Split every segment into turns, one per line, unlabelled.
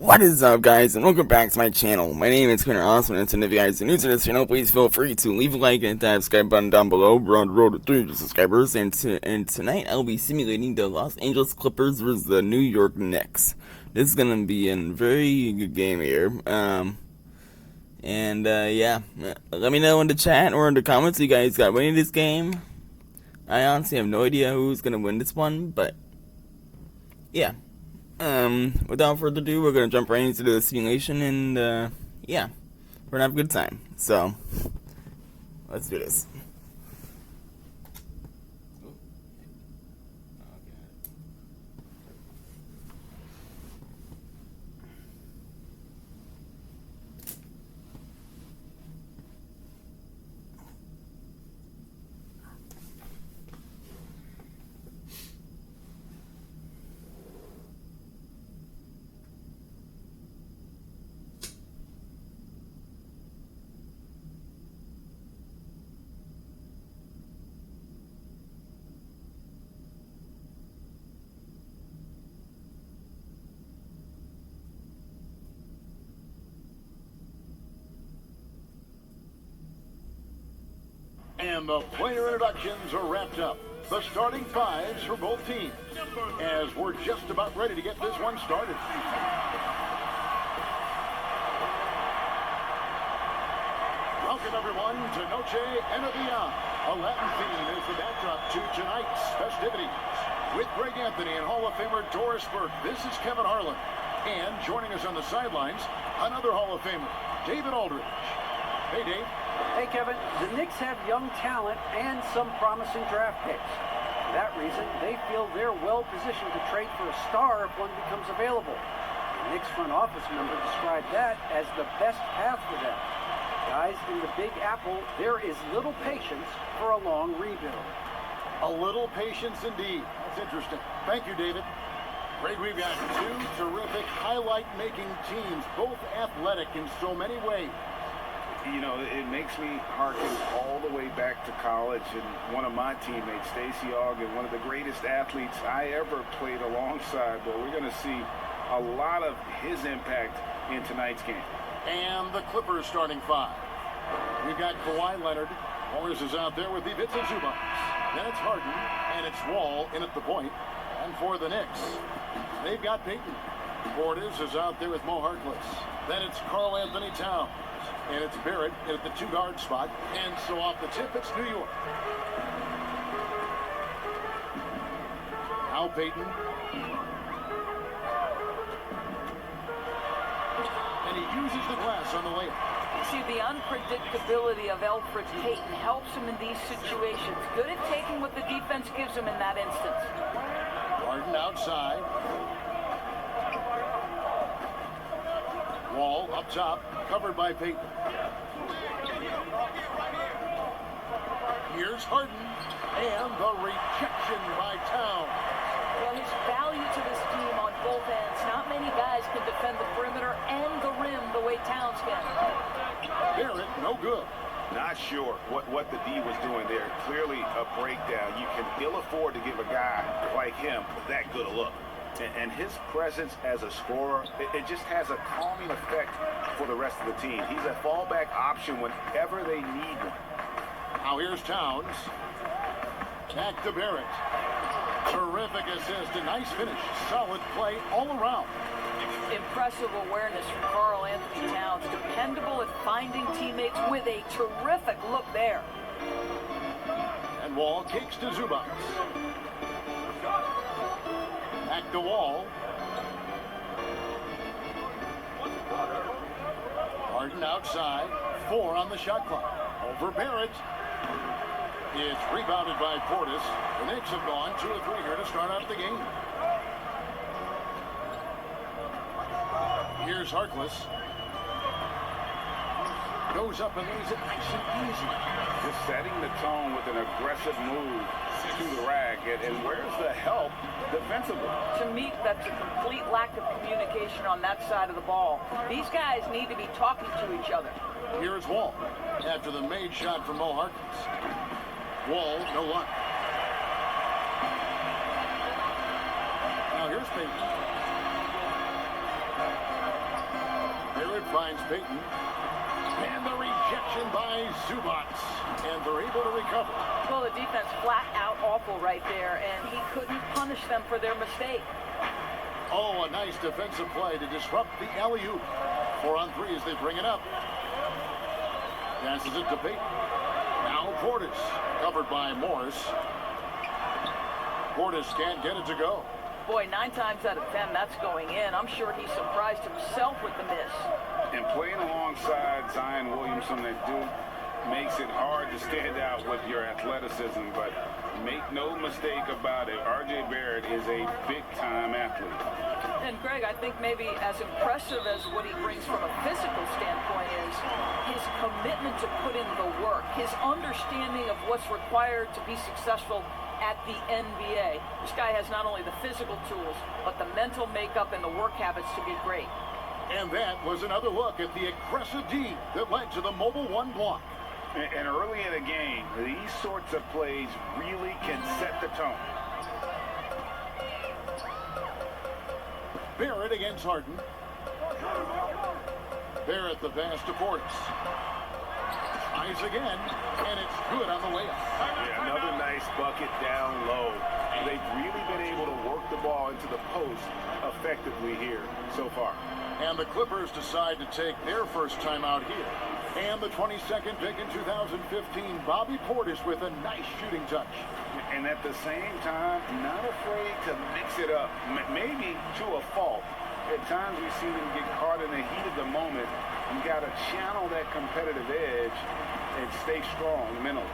What is up, guys, and welcome back to my channel. My name is Connor Awesome, and if you guys are new to this channel, please feel free to leave a like and hit that subscribe button down below. We're on the road to 300 subscribers, and tonight I'll be simulating the Los Angeles Clippers versus the New York Knicks. This is gonna be a very good game here. Yeah, let me know in the chat or in the comments if you guys got winning this game. I honestly have no idea who's gonna win this one, but yeah. Without further ado, we're gonna jump right into the simulation, and yeah, we're gonna have a good time. So, let's do this.
And the player introductions are wrapped up. The starting fives for both teams, as we're just about ready to get this one started. Welcome, everyone, to Noche en Avion. A Latin theme is the backdrop to tonight's festivities. With Greg Anthony and Hall of Famer Doris Burke, this is Kevin Harlan. And joining us on the sidelines, another Hall of Famer, David Aldridge. Hey, Dave.
Hey, Kevin. The Knicks have young talent and some promising draft picks. For that reason, they feel they're well positioned to trade for a star if one becomes available. The Knicks front office member described that as the best path for them. Guys, in the Big Apple, there is little patience for a long rebuild.
A little patience indeed. That's interesting. Thank you, David. Greg, we've got two terrific highlight-making teams, both athletic in so many ways.
You know, it makes me harken all the way back to college, and one of my teammates, Stacey Ogden, one of the greatest athletes I ever played alongside, but we're going to see a lot of his impact in tonight's game.
And the Clippers starting five. We've got Kawhi Leonard. Morris is out there with Ivica Zubac. Then it's Harden, and it's Wall in at the point. And for the Knicks, they've got Payton. Portis is out there with Mo Harkless. Then it's Karl Anthony Towns. And it's Barrett at the two-guard spot. And so off the tip, it's New York. Now Payton. And he uses the glass on the layup.
See, the unpredictability of Elfrid Payton helps him in these situations. Good at taking what the defense gives him in that instance.
Harden outside. Wall up top, covered by Payton. Here's Harden, and the rejection by Towns.
Well, his value to this team on both ends. Not many guys can defend the perimeter and the rim the way Towns can.
Barrett, no good.
Not sure what the D was doing there. Clearly a breakdown. You can ill afford to give a guy like him that good a look. And his presence as a scorer, it just has a calming effect for the rest of the team. He's a fallback option whenever they need one.
Now here's Towns. Back to Barrett. Terrific assist, a nice finish. Solid play all around.
Impressive awareness from Karl Anthony Towns. Dependable at finding teammates with a terrific look there.
And Wall kicks to Zubac. Back to Wall. Harden outside. 4 on the shot clock. Over Barrett. It's rebounded by Portis. The Knicks have gone 2 of 3 here to start out the game. Here's Harkless. Goes up and lays it nice and easy.
Just setting the tone with an aggressive move to the rack. And where's the help defensively?
To me, that's a complete lack of communication on that side of the ball. These guys need to be talking to each other.
Here's Wall after the made shot from Mo Harkless. Wall, no luck. Now here's Payton. Barrett finds Payton. And the rejection by Zubats. And they're able to recover.
Well, the defense flat out awful right there, and he couldn't punish them for their mistake.
Oh, a nice defensive play to disrupt the alley-oop. 4 on 3 as they bring it up. Passes it to Payton. Now Portis, covered by Morris. Portis can't get it to go.
Boy, 9 times out of 10, that's going in. I'm sure he surprised himself with the miss.
And playing alongside Zion Williamson at Duke makes it hard to stand out with your athleticism, but make no mistake about it, R.J. Barrett is a big-time athlete.
And Greg, I think maybe as impressive as what he brings from a physical standpoint is his commitment to put in the work, his understanding of what's required to be successful at the NBA. This guy has not only the physical tools, but the mental makeup and the work habits to be great.
And that was another look at the aggressive D that led to the mobile 1 block.
And early in the game, these sorts of plays really can set the tone.
Barrett against Harden. Barrett the pass to Portis. Tries again, and it's good on the layup.
Yeah, another nice bucket down low. They've really been able to work the ball into the post effectively here so far.
And the Clippers decide to take their first time out here. And the 22nd pick in 2015, Bobby Portis with a nice shooting touch.
And at the same time, not afraid to mix it up, maybe to a fault. At times we see them get caught in the heat of the moment. You got to channel that competitive edge and stay strong mentally.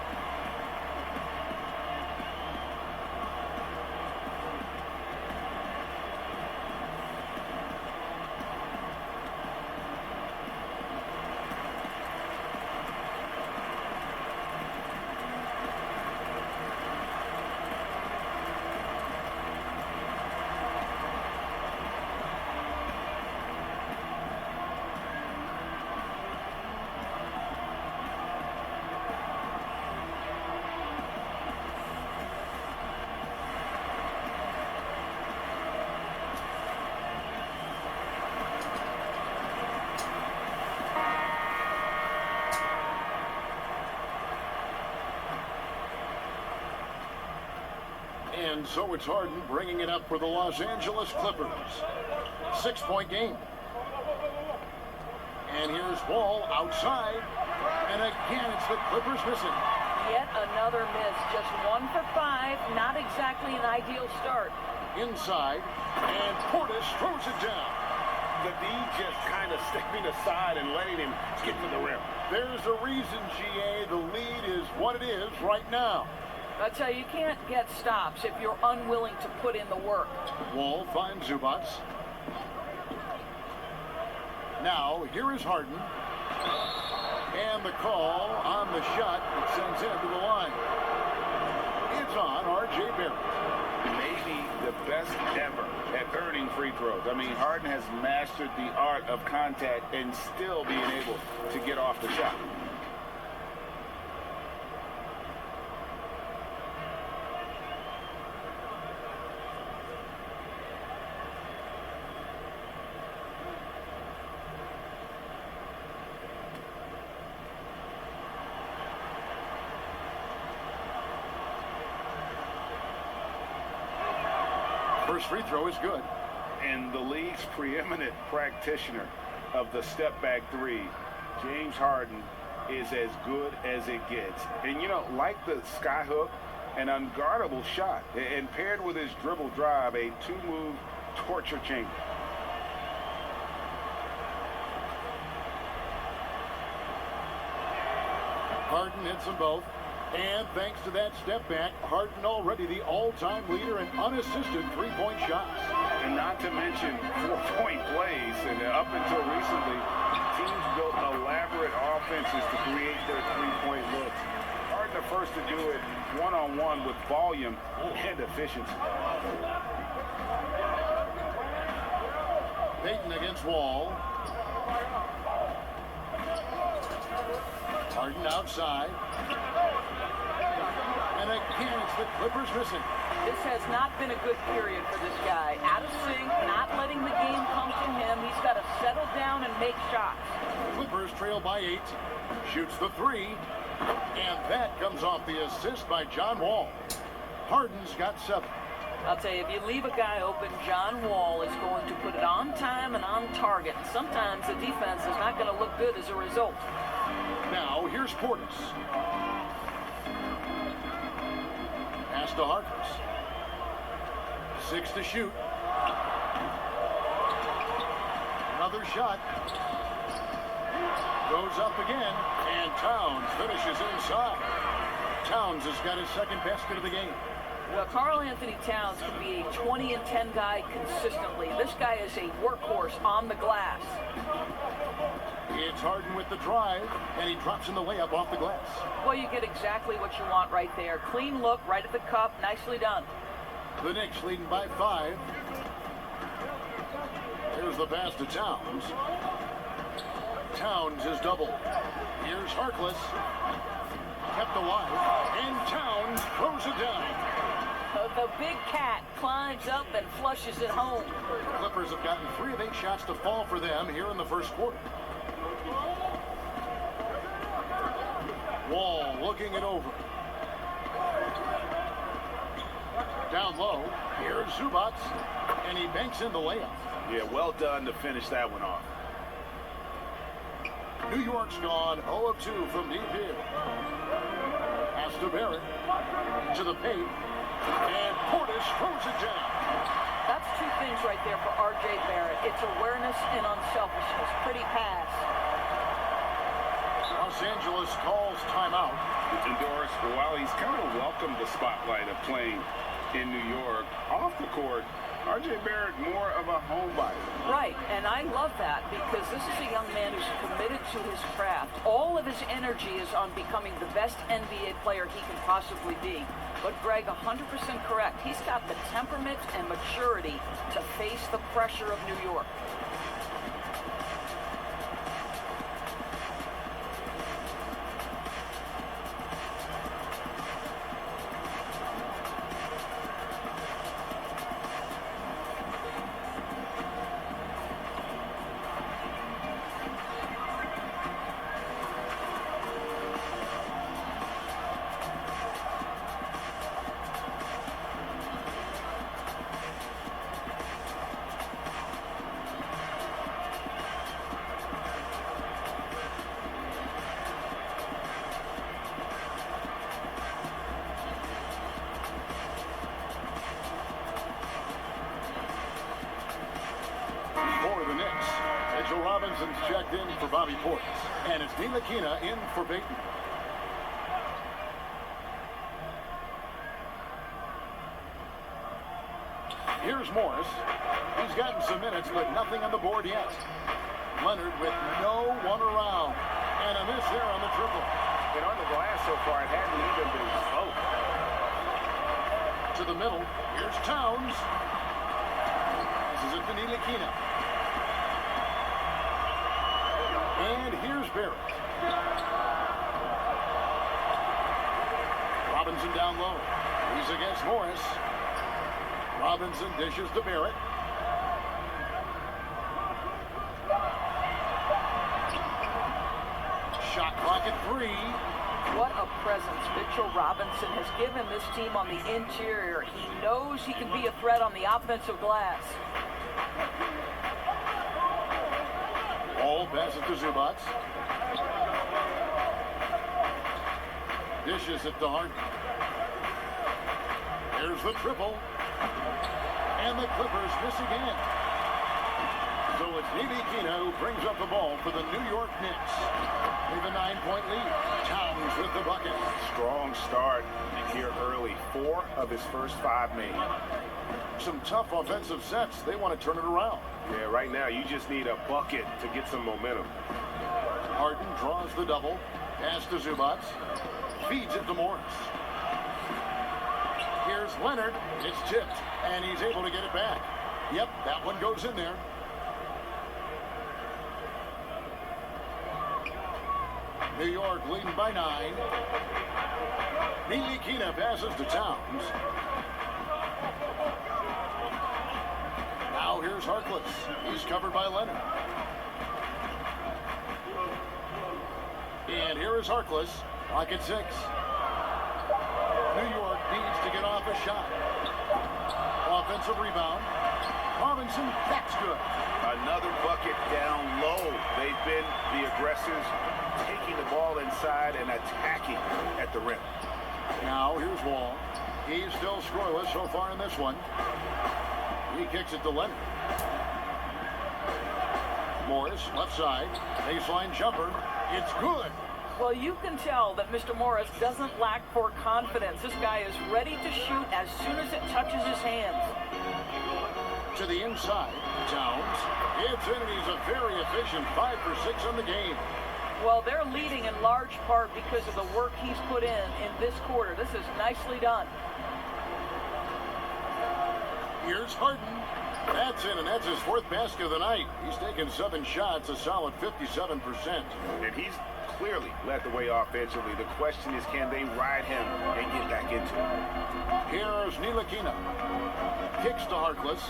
And so it's Harden bringing it up for the Los Angeles Clippers. 6-point game. And here's Wall outside. And again, it's the Clippers missing.
Yet another miss. Just 1 for 5. Not exactly an ideal start.
Inside. And Portis throws it down.
The D just kind of stepping aside and letting him get to the rim.
There's a reason, GA. The lead is what it is right now.
I tell you, you can't get stops if you're unwilling to put in the work.
Wall finds Zubats. Now, here is Harden. And the call on the shot that sends him to the line. It's on R.J. Barrett.
Maybe the best ever at earning free throws. I mean, Harden has mastered the art of contact and still being able to get off the shot.
First free throw is good.
And the league's preeminent practitioner of the step-back three, James Harden, is as good as it gets. And, you know, like the skyhook, an unguardable shot, and paired with his dribble drive, a two-move torture chamber.
Harden hits them both. And thanks to that step back, Harden already the all-time leader in unassisted three-point shots.
And not to mention four-point plays. And up until recently, teams built elaborate offenses to create their three-point looks. Harden the first to do it one-on-one with volume and efficiency.
Payton against Wall. Harden outside. And again, it's the Clippers missing.
This has not been a good period for this guy. Out of sync, not letting the game come to him. He's got to settle down and and make shots.
Clippers trail by 8. Shoots the 3. And that comes off the assist by John Wall. Harden's got 7.
I'll tell you, if you leave a guy open, John Wall is going to put it on time and on target. Sometimes the defense is not going to look good as a result.
Now, here's Portis. Pass to Harkless. 6 to shoot. Another shot. Goes up again, and Towns finishes inside. Towns has got his second basket of the game.
Well, Karl Anthony Towns can be a 20 and 10 guy consistently. This guy is a workhorse on the glass.
It's Harden with the drive, and he drops in the layup off the glass.
Well, you get exactly what you want right there. Clean look, right at the cup, nicely done.
The Knicks leading by 5. Here's the pass to Towns. Towns is doubled. Here's Harkless. Kept alive, and Towns throws it down.
The big cat climbs up and flushes it home.
The Clippers have gotten 3 of 8 shots to fall for them here in the first quarter. Wall looking it over. Down low, here's Zubac, and he banks in the layup.
Yeah, well done to finish that one off.
New York's gone 0 of 2 from deep here. Pass to Barrett, to the paint, and Portis throws it down.
That's 2 things right there for R.J. Barrett. It's awareness and unselfishness. Pretty pass.
Los Angeles calls timeout.
And Doris, while he's kind of welcomed the spotlight of playing in New York, off the court, R.J. Barrett more of a homebody.
Right, and I love that because this is a young man who's committed to his craft. All of his energy is on becoming the best NBA player he can possibly be. But Greg, 100% correct. He's got the temperament and maturity to face the pressure of New York.
For the Knicks, Mitchell Robinson's checked in for Bobby Portis, and it's Ntilikina in for Payton. Here's Morris. He's gotten some minutes, but nothing on the board yet. Leonard with no one around, and a miss there on the triple.
And on the glass so far, it hadn't even been close.
To the middle, here's Towns. This is it to Ntilikina. And here's Barrett. Robinson down low. He's against Morris. Robinson dishes to Barrett. Shot clock at 3.
What a presence Mitchell Robinson has given this team on the interior. He knows he can be a threat on the offensive glass.
Ball passes to Zubac. Dishes it to Harden. There's the triple. And the Clippers miss again. So it's Ntilikina who brings up the ball for the New York Knicks. With a 9-point lead. Towns with the bucket.
Strong start here early. 4 of his first 5 made.
Some tough offensive sets. They want to turn it around.
Yeah, right now you just need a bucket to get some momentum.
Harden draws the double. Pass to Zubac. Feeds it to Morris. Here's Leonard. It's tipped, and he's able to get it back. Yep, that one goes in there. New York leading by 9. Ntilikina passes to Towns. Now here's Harkless. He's covered by Leonard. Here's Harkless. Clock at 6. New York needs to get off a shot. Offensive rebound. Robinson, that's good.
Another bucket down low. They've been the aggressors, taking the ball inside and attacking at the rim.
Now, here's Wall. He's still scoreless so far in this one. He kicks it to Leonard. Morris, left side. Baseline jumper. It's good.
Well, you can tell that Mr. Morris doesn't lack for confidence. This guy is ready to shoot as soon as it touches his hands.
To the inside. Towns. It's in, and he's a very efficient 5 for 6 on the game.
Well, they're leading in large part because of the work he's put in this quarter. This is nicely done.
Here's Harden. That's in, and that's his 4th basket of the night. He's taken 7 shots, a solid 57%.
And he's clearly led the way offensively. The question is, can they ride him and get back into it?
Here's Ntilikina. Kicks to Harkless.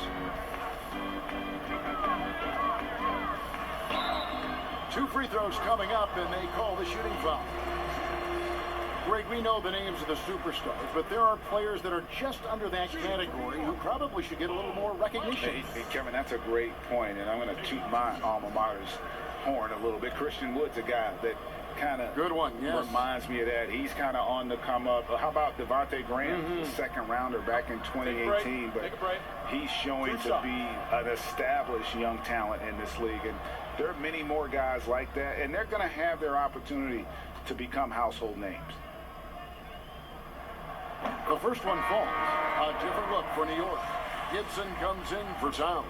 2 free throws coming up, and they call the shooting foul. Greg, we know the names of the superstars, but there are players that are just under that category who probably should get a little more recognition.
Hey, Kevin, that's a great point, and I'm going to toot my alma mater's horn a little bit. Christian Wood's a guy that kind of
good one, yes,
reminds me of that. He's kind of on the come up. How about Devontae Graham, the second rounder back in 2018? But he's showing to be an established young talent in this league, and there are many more guys like that, and they're going to have their opportunity to become household names.
The first one falls. A different look for New York. Gibson comes in for Towns.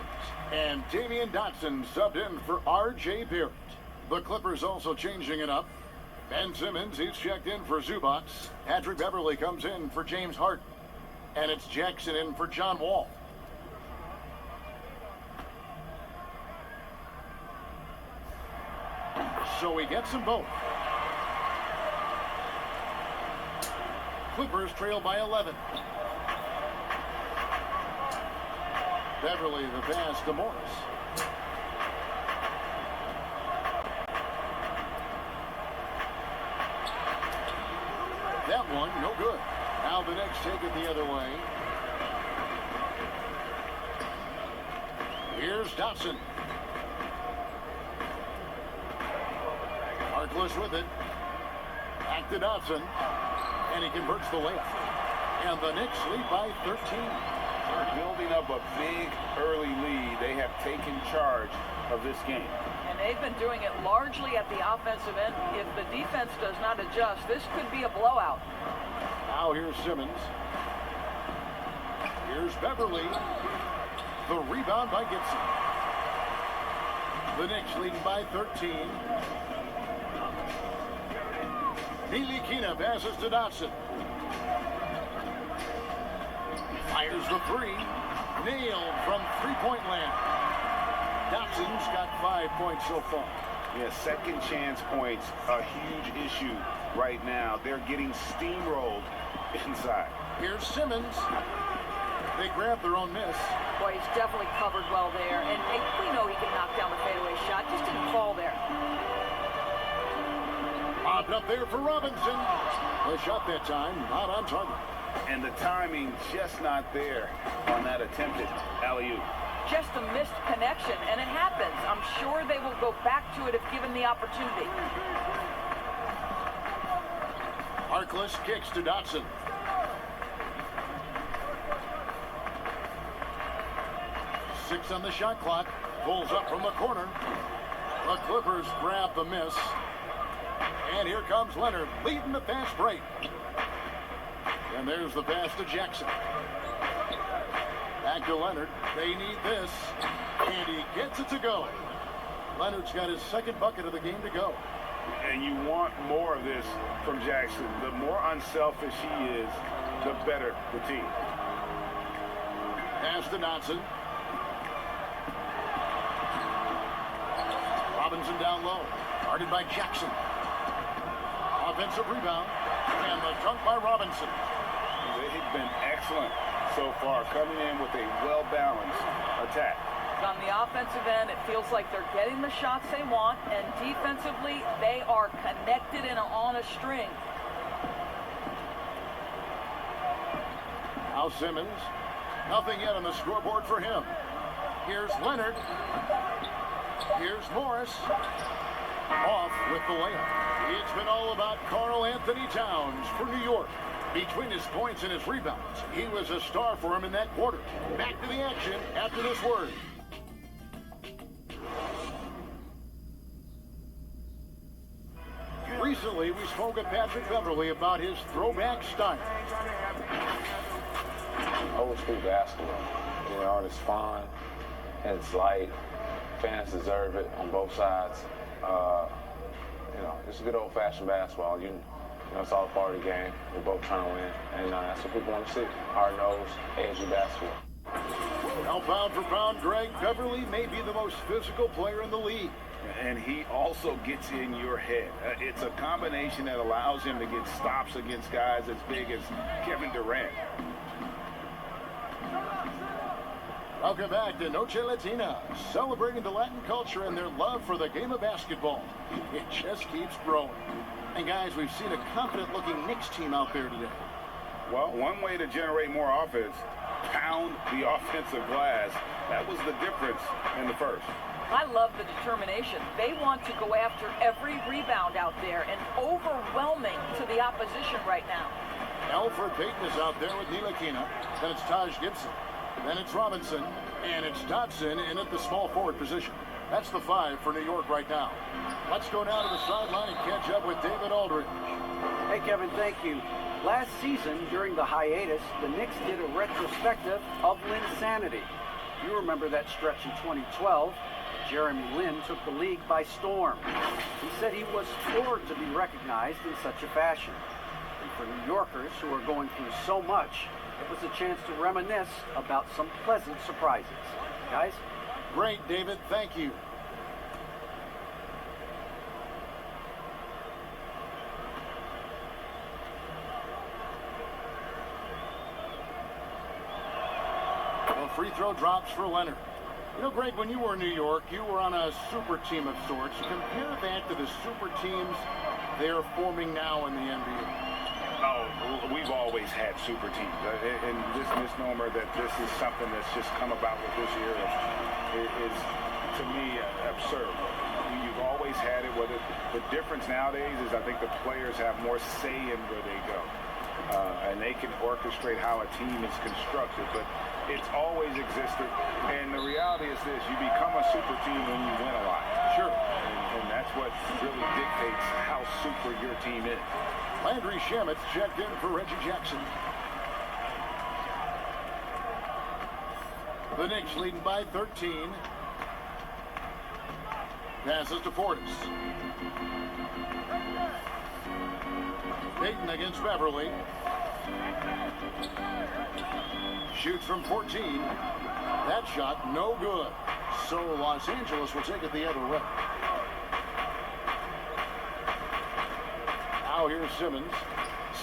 And Damian Dotson subbed in for R.J. Barrett. The Clippers also changing it up. Ben Simmons, he's checked in for Zubac. Patrick Beverly comes in for James Harden. And it's Jackson in for John Wall. So he gets them both. Clippers trail by 11. Beverly the pass to Morris. That one, no good. Now the Knicks take it the other way. Here's Dotson. Harkless with it. Back to Dotson. And he converts the layup. And the Knicks lead by 13.
They're building up a big early lead. They have taken charge of this game.
And they've been doing it largely at the offensive end. If the defense does not adjust, this could be a blowout.
Now here's Simmons. Here's Beverly. The rebound by Gibson. The Knicks leading by 13. Ntilikina passes to Dotson. Fires the 3. Nailed from three-point land. Dotson's got 5 points so far.
Yeah, second chance points, a huge issue right now. They're getting steamrolled inside.
Here's Simmons. They grab their own miss.
Boy, he's definitely covered well there. And we know he can knock down the fadeaway shot. Just didn't fall there.
Popped up there for Robinson. The shot that time, not on target.
And the timing just not there on that attempted alley-oop.
Just a missed connection, and it happens. I'm sure they will go back to it if given the opportunity.
Harkless kicks to Dotson. Six on the shot clock. Pulls up from the corner. The Clippers grab the miss. And here comes Leonard, leading the fast break. And there's the pass to Jackson. Back to Leonard. They need this. And he gets it to go. Leonard's got his second bucket of the game to go.
And you want more of this from Jackson. The more unselfish he is, the better the team.
Pass to Dotson. Robinson down low. Guarded by Jackson. Offensive rebound. And the dunk by Robinson.
They've been excellent so far, coming in with a well-balanced attack.
On the offensive end, it feels like they're getting the shots they want, and defensively, they are connected and on a string.
Now Simmons. Nothing yet on the scoreboard for him. Here's Leonard. Here's Morris. Off with the layup. It's been all about Karl Anthony Towns for New York. Between his points and his rebounds, he was a star for him in that quarter. Back to the action after this word. Recently, we spoke with Patrick Beverley about his throwback style.
Old school basketball. You know, it's fun and it's light. Fans deserve it on both sides. You know, it's good old-fashioned basketball. You know, it's all a part of the game. We're both trying to win, and that's what people want to see. Hard-nosed, edgy basketball.
Now, pound for pound, Greg, Beverley may be the most physical player in the league.
And he also gets in your head. It's a combination that allows him to get stops against guys as big as Kevin Durant.
Welcome back to Noche Latina, celebrating the Latin culture and their love for the game of basketball. It just keeps growing. And guys, we've seen a confident-looking Knicks team out there today.
Well, one way to generate more offense, pound the offensive glass. That was the difference in the first.
I love the determination. They want to go after every rebound out there and overwhelming to the opposition right now.
Alfred Payton is out there with Ntilikina. Then it's Taj Gibson. Then it's Robinson. And it's Dotson in at the small forward position. That's the 5 for New York right now. Let's go down to the sideline and catch up with David Aldridge.
Hey, Kevin, thank you. Last season, during the hiatus, the Knicks did a retrospective of Linsanity. You remember that stretch in 2012. Jeremy Lin took the league by storm. He said he was floored to be recognized in such a fashion. And for New Yorkers who are going through so much, it was a chance to reminisce about some pleasant surprises. Guys?
Great, David. Thank you. Well, free throw drops for Leonard. You know, Greg, when you were in New York, you were on a super team of sorts. Compare that to the super teams they're forming now in the NBA.
Oh, we've always had super teams. And this misnomer that this is something that's just come about with this era is to me, absurd. You've always had it. Whether the difference nowadays is I think the players have more say in where they go. And they can orchestrate how a team is constructed. But it's always existed, and the reality is this: you become a super team when you win a lot.
Sure.
And that's what really dictates how super your team is.
Landry Shamet checked in for Reggie Jackson. The Knicks leading by 13. Passes to Portis. Payton against Beverley. Shoots from 14. That shot no good. So Los Angeles will take it the other way. Now here's Simmons.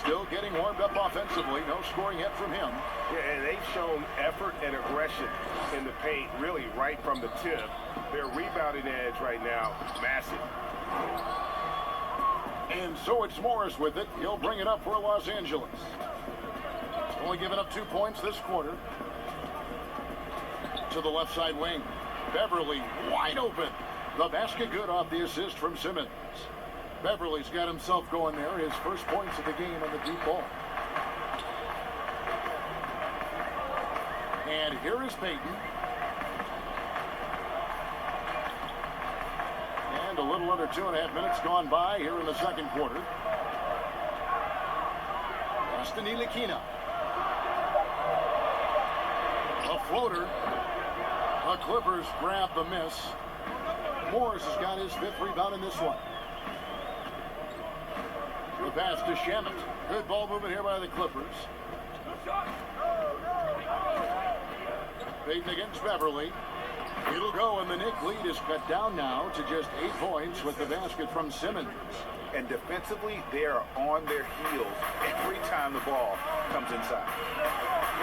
Still getting warmed up offensively. No scoring yet from him.
Yeah, and they've shown effort and aggression in the paint, really right from the tip. Their rebounding edge right now, massive.
And so it's Morris with it. He'll bring it up for Los Angeles. Only giving up 2 points this quarter. To the left side wing. Beverley wide open. The basket good off the assist from Simmons. Beverley's got himself going there. His first points of the game on the deep ball. And here is Payton. And a little under 2.5 minutes gone by here in the second quarter. Austin Ntilikina. A floater. The Clippers grab the miss. Morris has got his 5th rebound in this one. The pass to Shamet. Good ball movement here by the Clippers. Payton against Beverley. It'll go, and the Knicks lead is cut down now to just 8 points with the basket from Simmons.
And defensively, they are on their heels every time the ball comes inside.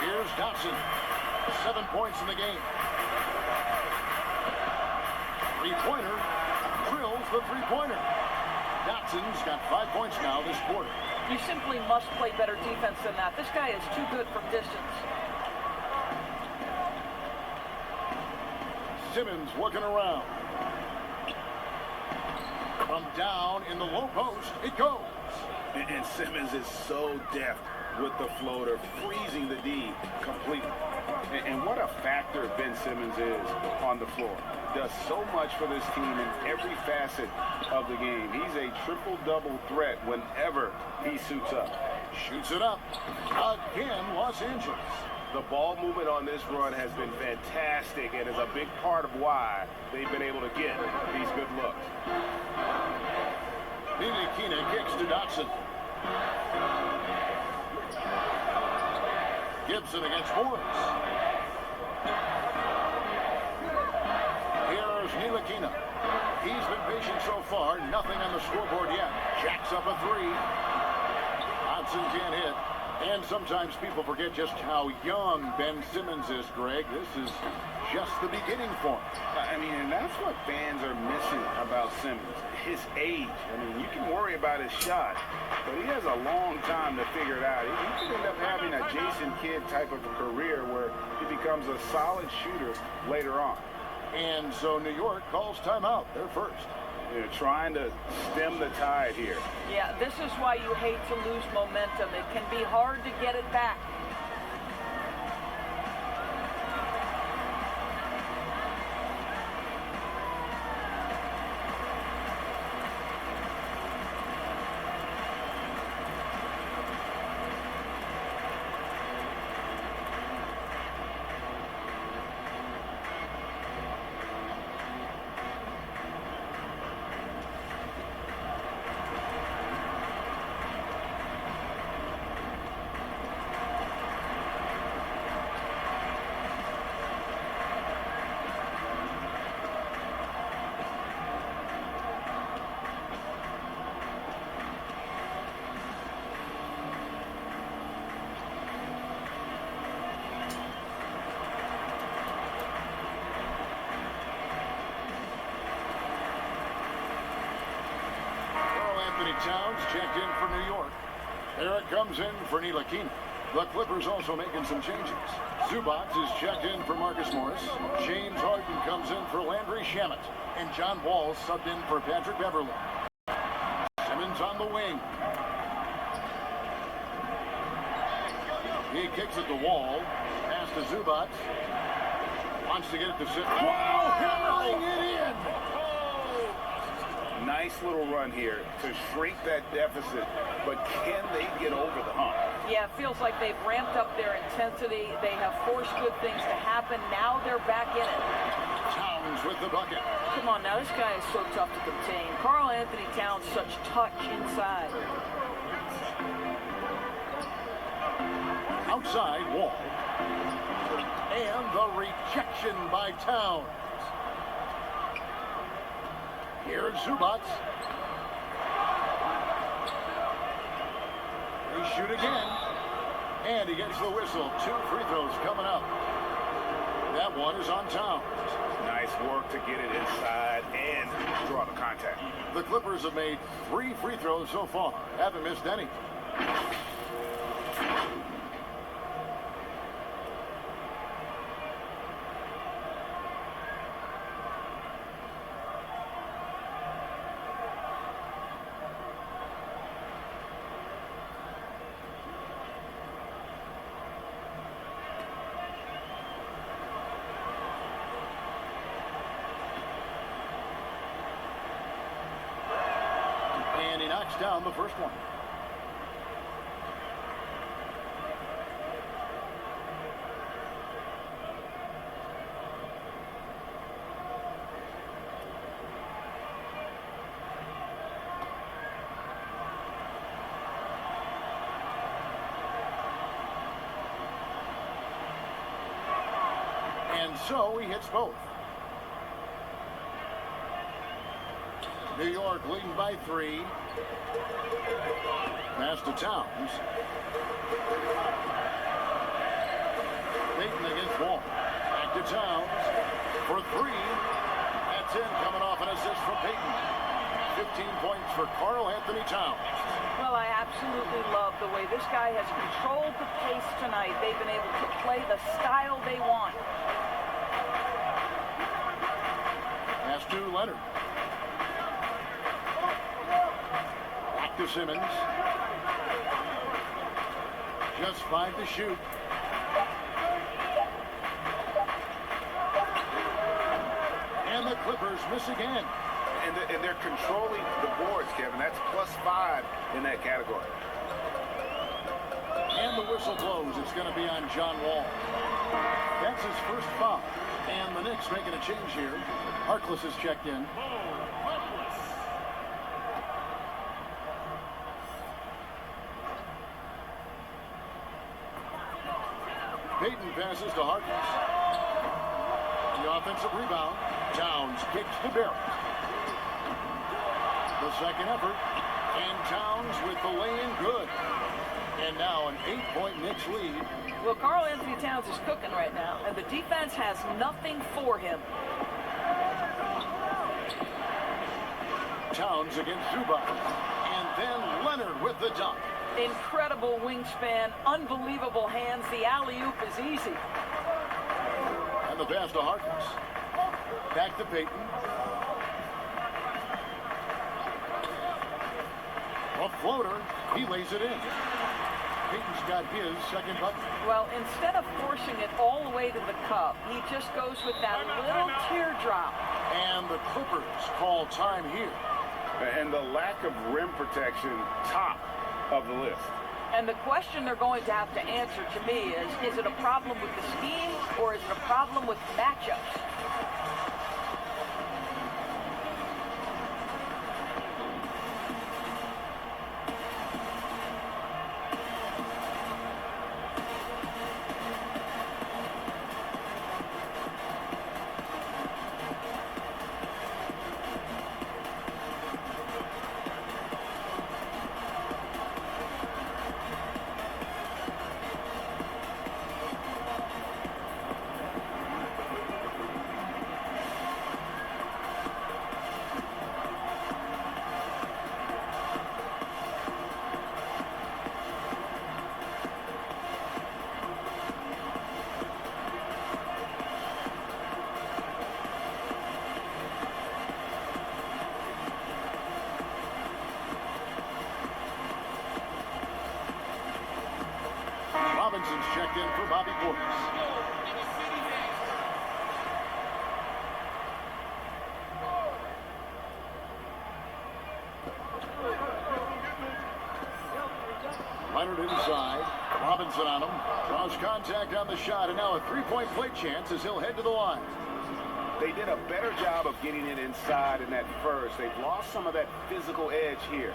Here's Dotson. 7 points in the game. Three-pointer. Drills the three-pointer. Dotson's got 5 points now this quarter.
You simply must play better defense than that. This guy is too good from distance.
Simmons working around. From down in the low post, it goes.
And Simmons is so deft with the floater, freezing the D completely. And what a factor Ben Simmons is on the floor. Does so much for this team in every facet of the game. He's a triple-double threat whenever he suits up.
Shoots it up. Again, Los Angeles.
The ball movement on this run has been fantastic and is a big part of why they've been able to get these good looks.
Ntilikina kicks to Dotson. Gibson against Morris. Here's Ntilikina. He's been patient so far. Nothing on the scoreboard yet. Jacks up a three. Dotson can't hit. And sometimes people forget just how young Ben Simmons is, Greg. This is just the beginning for him.
I mean, and that's what fans are missing about Simmons, his age. I mean, you can worry about his shot, but he has a long time to figure it out. He could end up having a Jason Kidd type of a career where he becomes a solid shooter later on.
And so New York calls timeout. They're first.
They're trying to stem the tide here.
Yeah, this is why you hate to lose momentum. It can be hard to get it back.
Towns checked in for New York. Eric comes in for Ntilikina. The Clippers also making some changes. Zubac is checked in for Marcus Morris. James Harden comes in for Landry Shamet. And John Wall subbed in for Patrick Beverley. Simmons on the wing. He kicks at the wall. Pass to Zubac. Wants to get it to Simmons. Wow! Hammering it in!
Nice little run here to shrink that deficit, but can they get over the hump?
Yeah, it feels like they've ramped up their intensity. They have forced good things to happen. Now they're back in it.
Towns with the bucket.
Come on now, this guy is so tough to contain. Karl Anthony Towns, such touch inside.
Outside Wall. And the rejection by Towns. Here's Zubac. They shoot again. And he gets the whistle. 2 free throws coming up. That one is on Towns.
Nice work to get it inside and draw the contact.
The Clippers have made 3 free throws so far. Haven't missed any. Down the first one. And so he hits both. New York leading by 3. Pass to Towns. Dayton against Wall. Back to Towns for 3. That's That's in, coming off an assist from Payton. 15 points for Karl Anthony Towns.
Well, I absolutely love the way this guy has controlled the pace tonight. They've been able to play the style they want.
Pass to Leonard. Back to Simmons. Just 5 to shoot. And the Clippers miss again.
And they're controlling the boards, Kevin. That's +5 in that category.
And the whistle blows. It's going to be on John Wall. That's his first foul. And the Knicks making a change here. Harkless has checked in. Payton passes to Harkless. The offensive rebound. Towns kicks to Barrett. The second effort. And Towns with the lay-in good. And now an 8-point Knicks lead.
Well, Karl Anthony Towns is cooking right now, and the defense has nothing for him.
Towns against Zubac. And then Leonard with the dunk.
Incredible wingspan, unbelievable hands. The alley-oop is easy.
And the pass to Harkless. Back to Payton. A floater. He lays it in. Payton's got his second bucket.
Well, instead of forcing it all the way to the cup, he just goes with that little teardrop.
And the Clippers call time here.
And the lack of rim protection, top of the list.
And the question they're going to have to answer to me is it a problem with the scheme or is it a problem with matchups?
Robinson's checked in for Bobby Portis. Leonard inside. Robinson on him. Draws contact on the shot, and now a three-point play chance as he'll head to the line.
They did a better job of getting it inside in that first. They've lost some of that physical edge here.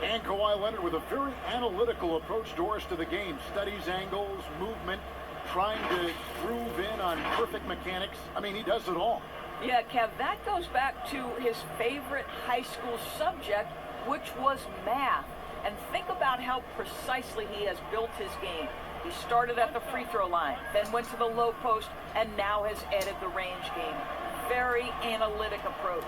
And Kawhi Leonard with a very analytical approach to the game. Studies angles, movement, trying to groove in on perfect mechanics. I mean, he does it all.
Yeah, Kev, that goes back to his favorite high school subject, which was math. And think about how precisely he has built his game. He started at the free throw line, then went to the low post, and now has added the range game. Very analytic approach.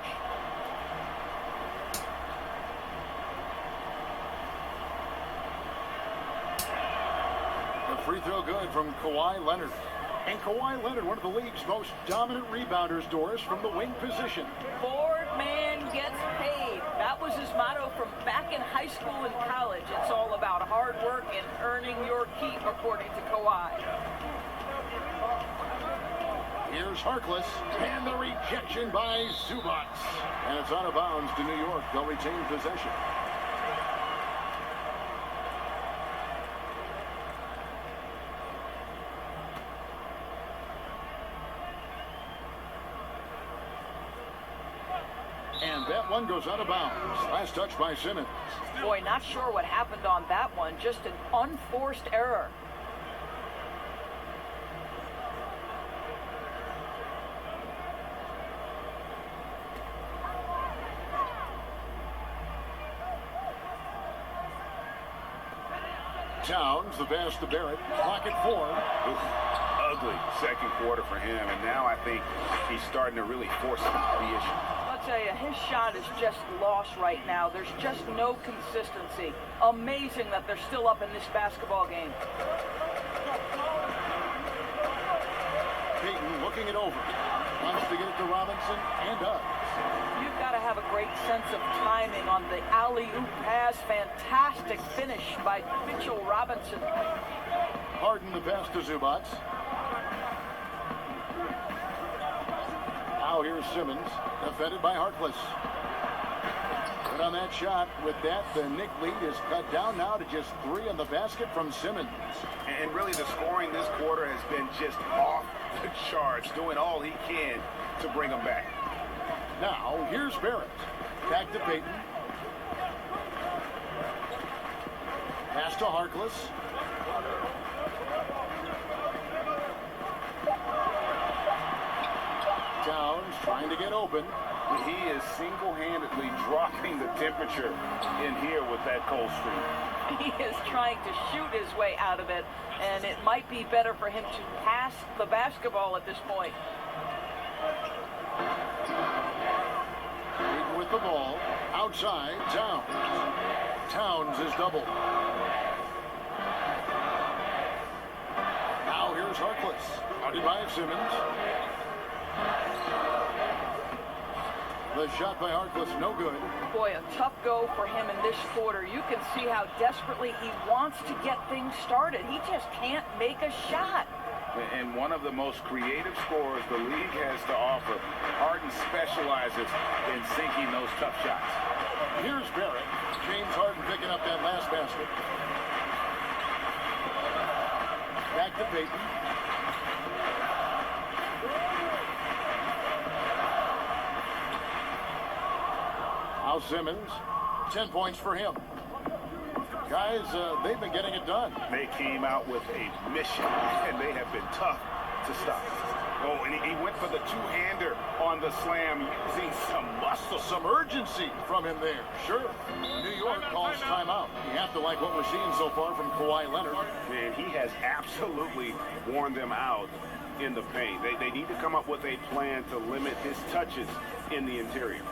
The free throw good from Kawhi Leonard. And Kawhi Leonard, one of the league's most dominant rebounders, Doris, from the wing position.
Board man gets paid. That was his motto from back in high school and college. It's all about hard work and earning your keep, according to Kawhi.
Here's Harkless, and the rejection by Zubac. And it's out of bounds to New York. They'll retain possession. And that one goes out of bounds. Last touch by Simmons.
Boy, not sure what happened on that one. Just an unforced error.
Towns, the pass to Barrett. Clock at 4.
ugly second quarter for him, and now I think he's starting to really force the issue.
I'll tell you, his shot is just lost right now. There's just no consistency. Amazing that they're still up in this basketball game.
Payton looking it over. Wants to get it to Robinson and does.
You've got to have a great sense of timing on the alley-oop pass. Fantastic finish by Mitchell Robinson.
Harden the pass to Zubac. Now here's Simmons, defended by Harkless. Good on that shot. With that, the Knick lead is cut down now to just 3 on the basket from Simmons.
And really, the scoring this quarter has been just off the charts, doing all he can to bring them back.
Now, here's Barrett. Back to Payton. Pass to Harkless. Towns trying to get open.
He is single-handedly dropping the temperature in here with that cold streak.
He is trying to shoot his way out of it, and it might be better for him to pass the basketball at this point.
Payton with the ball. Outside, Towns. Towns is doubled. Now here's Harkless. Guarded by Simmons. The shot by Harkless, no good.
Boy, a tough go for him in this quarter. You can see how desperately he wants to get things started. He just can't make a shot.
And one of the most creative scorers the league has to offer. Harden specializes in sinking those tough shots.
Here's Barrett. James Harden picking up that last basket. Back to Payton. Now Simmons, 10 points for him. Guys, they've been getting it done.
They came out with a mission, and they have been tough to stop. Oh, and he went for the two-hander on the slam, using some muscle.
Some urgency from him there. Sure. New York calls timeout. You have to like what we're seeing so far from Kawhi Leonard.
And he has absolutely worn them out in the paint. They need to come up with a plan to limit his touches in the interior.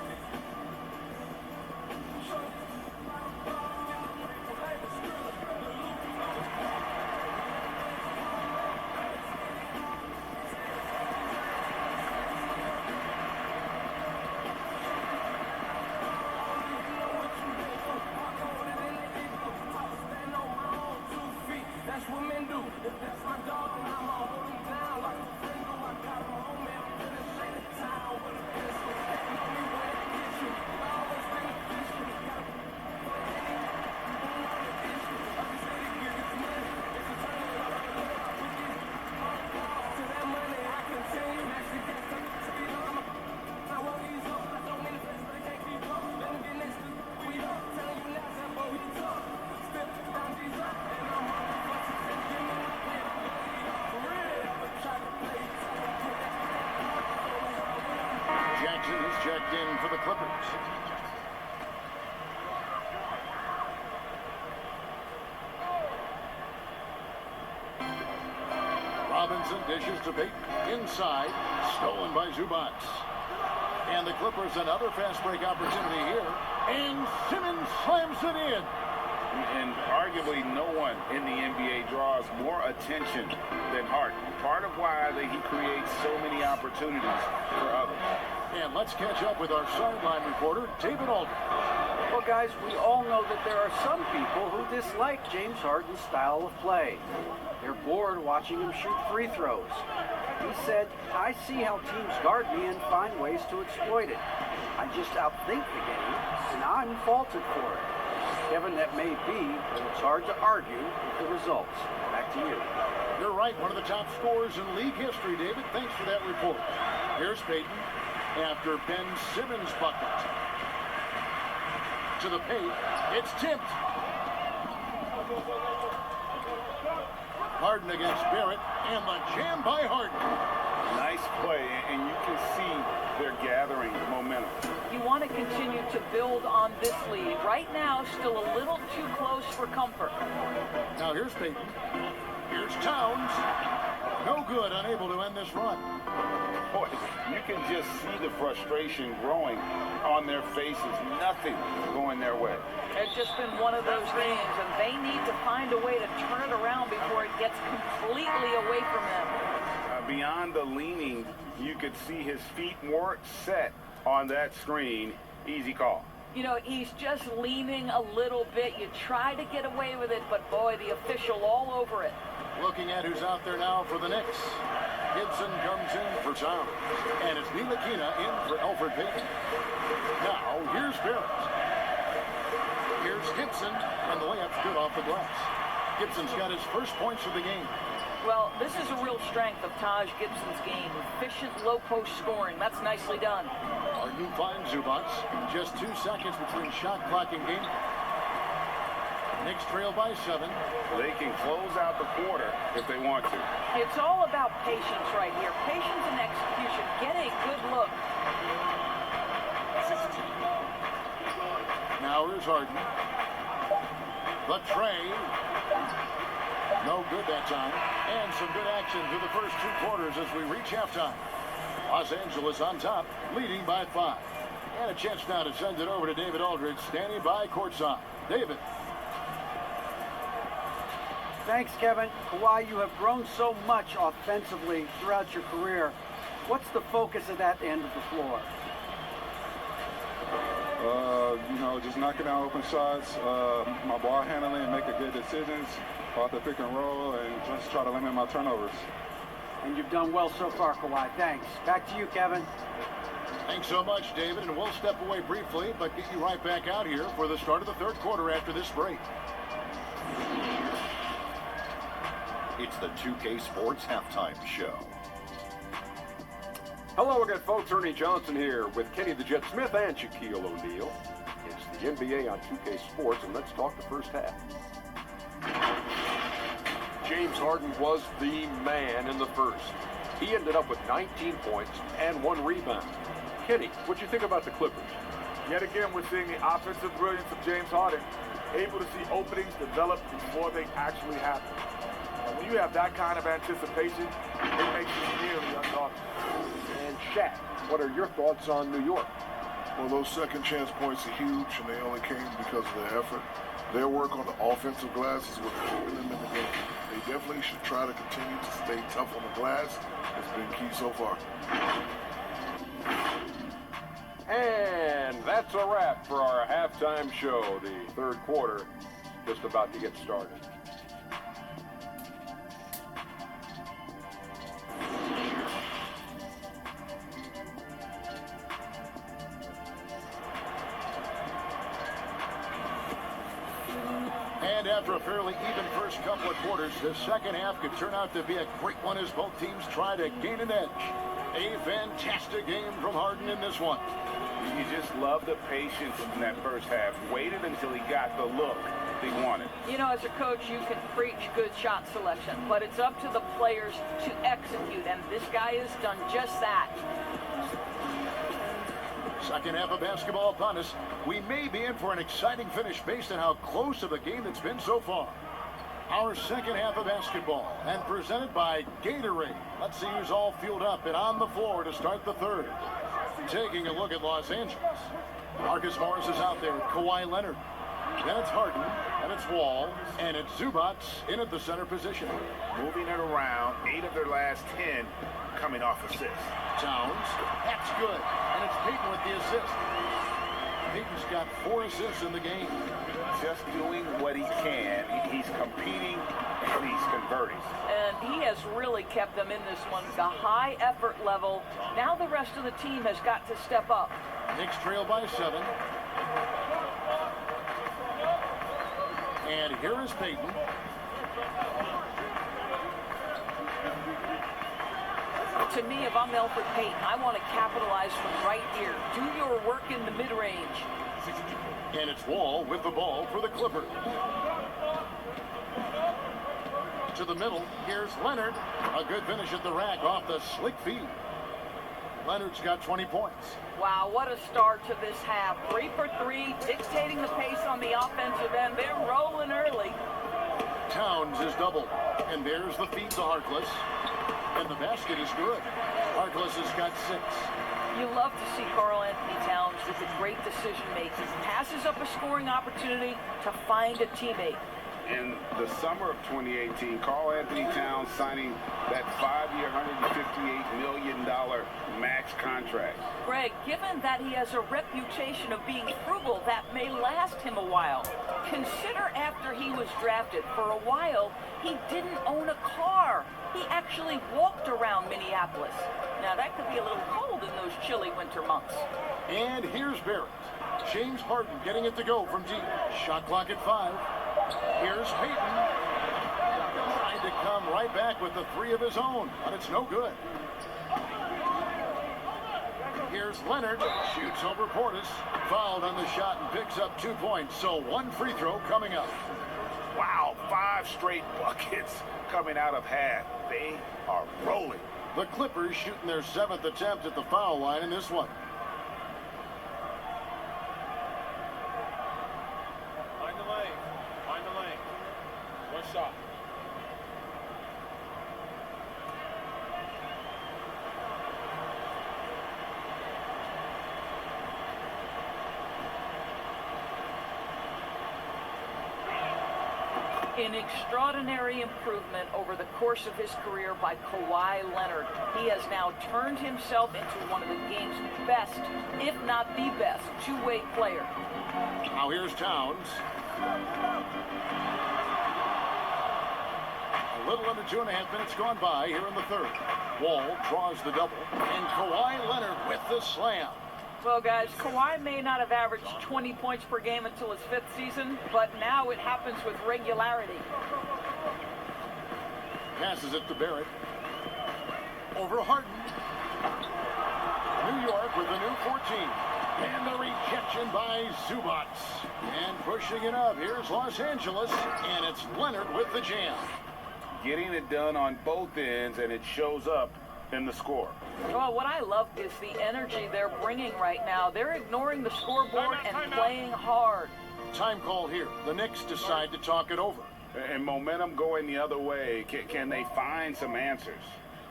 Jackson is checked in for the Clippers. Robinson dishes to Payton. Inside, stolen by Zubac. And the Clippers another fast break opportunity here. And Simmons slams it in.
And arguably no one in the NBA draws more attention than Harden. Part of why he creates so many opportunities for others.
And let's catch up with our sideline reporter, David Aldridge.
Well, guys, we all know that there are some people who dislike James Harden's style of play. They're bored watching him shoot free throws. He said, "I see how teams guard me and find ways to exploit it. I just outthink the game, and I'm faulted for it." Kevin, that may be, but it's hard to argue with the results. Back to you.
You're right, one of the top scorers in league history, David. Thanks for that report. Here's Payton after Ben Simmons' bucket. To the paint, it's tipped. Harden against Barrett, and the jam by Harden.
Nice play, and you can see they're gathering momentum.
You want to continue to build on this lead. Right now, still a little too close for comfort.
Now here's Payton. Here's Towns. No good, unable to end this run.
Boy, you can just see the frustration growing on their faces. Nothing going their way.
It's just been one of those games, and they need to find a way to turn it around before it gets completely away from them.
Beyond the leaning, you could see his feet weren't set on that screen. Easy call.
You know, he's just leaning a little bit. You try to get away with it, but boy, the official all over it.
Looking at who's out there now for the Knicks. Gibson comes in for Towns. And it's Ntilikina in for Elfrid Payton. Now, here's Barrett. Here's Gibson, and the layup's good off the glass. Gibson's got his first points of the game.
Well, this is a real strength of Taj Gibson's game. Efficient low-post scoring. That's nicely done.
Harden finds Zubac. Just 2 seconds between shot clock and game. Knicks trail by 7.
They can close out the quarter if they want to.
It's all about patience right here. Patience and execution. Get a good look.
Now here's Harden. The tray. No good that time. And some good action through the first 2 quarters as we reach halftime. Los Angeles on top, leading by 5. And a chance now to send it over to David Aldridge, standing by courtside. David.
Thanks, Kevin. Kawhi, you have grown so much offensively throughout your career. What's the focus of that end of the floor?
Just knocking down open shots, my ball handling, making good decisions off the pick and roll, and just try to limit my turnovers.
And you've done well so far, Kawhi. Thanks. Back to you, Kevin.
Thanks so much, David, and we'll step away briefly, but get you right back out here for the start of the third quarter after this break.
It's the 2K Sports Halftime Show.
Hello again, folks. Ernie Johnson here with Kenny the Jet Smith and Shaquille O'Neal. It's the NBA on 2K Sports, and let's talk the first half. James Harden was the man in the first. He ended up with 19 points and 1 rebound. Kenny, what do you think about the Clippers?
Yet again, we're seeing the offensive brilliance of James Harden, able to see openings develop before they actually happen. And when you have that kind of anticipation, it makes you nearly unstoppable.
And Shaq, what are your thoughts on New York?
Well, those second chance points are huge, and they only came because of their effort. Their work on the offensive glass is what's keeping them in the game. They definitely should try to continue to stay tough on the glass. It's been key so far.
And that's a wrap for our halftime show. The third quarter just about to get started.
And after a fairly even first couple of quarters, the second half could turn out to be a great one as both teams try to gain an edge. A fantastic game from Harden in this one.
You just love the patience in that first half. Waited until he got the look he wanted.
You know, as a coach, you can preach good shot selection, but it's up to the players to execute, and this guy has done just that.
Second half of basketball upon us. We may be in for an exciting finish based on how close of a game it's been so far. Our second half of basketball, and presented by Gatorade. Let's see who's all fueled up and on the floor to start the third. Taking a look at Los Angeles. Marcus Morris is out there with Kawhi Leonard. Then it's Harden, and it's Wall, and it's Zubac in at the center position.
Moving it around, 8 of their last 10 coming off assists.
Towns, that's good, and it's Payton with the assist. Payton's got 4 assists in the game.
Just doing what he can. He's competing, and he's converting.
And he has really kept them in this one. The high effort level. Now the rest of the team has got to step up.
Knicks trail by 7. And here is Payton.
To me, if I'm Elfrid Payton, I want to capitalize from right here. Do your work in the mid-range.
And it's Wall with the ball for the Clippers. To the middle, here's Leonard. A good finish at the rack off the slick feed. Leonard's got 20 points.
Wow, what a start to this half. 3 for 3, dictating the pace on the offensive end. They're rolling early.
Towns is doubled. And there's the feed to Harkless. And the basket is good. Harkless has got 6.
You love to see Karl Anthony Towns with the great decision making. Passes up a scoring opportunity to find a teammate.
In the summer of 2018, Karl Anthony Towns signing that 5-year, $158 million max contract.
Greg, given that he has a reputation of being frugal, that may last him a while. Consider after he was drafted. For a while, he didn't own a car. He actually walked around Minneapolis. Now, that could be a little cold in those chilly winter months.
And here's Barrett. James Harden getting it to go from deep. Shot clock at 5. Here's Payton. Trying to come right back with the 3 of his own, but it's no good. Here's Leonard. Shoots over Portis. Fouled on the shot and picks up 2 points. So 1 free throw coming up.
Wow, 5 straight buckets coming out of half. They are rolling.
The Clippers shooting their 7th attempt at the foul line in this one.
Find the lane. Find the lane. One shot.
An extraordinary improvement over the course of his career by Kawhi Leonard. He has now turned himself into one of the game's best, if not the best, two-way player.
Now here's Towns. A little under 2.5 minutes gone by here in the third. Wall draws the double, and Kawhi Leonard with the slam.
Well, guys, Kawhi may not have averaged 20 points per game until his 5th season, but now it happens with regularity.
Passes it to Barrett. Over Harden. New York with the new 14. And the rejection by Zubac. And pushing it up. Here's Los Angeles. And it's Leonard with the jam.
Getting it done on both ends, and it shows up in the score.
Well, what I love is the energy they're bringing right now. They're ignoring the scoreboard and playing hard.
Time call here. The Knicks decide to talk it over.
And momentum going the other way. Can they find some answers?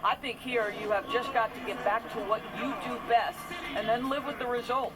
I think here you have just got to get back to what you do best and then live with the results.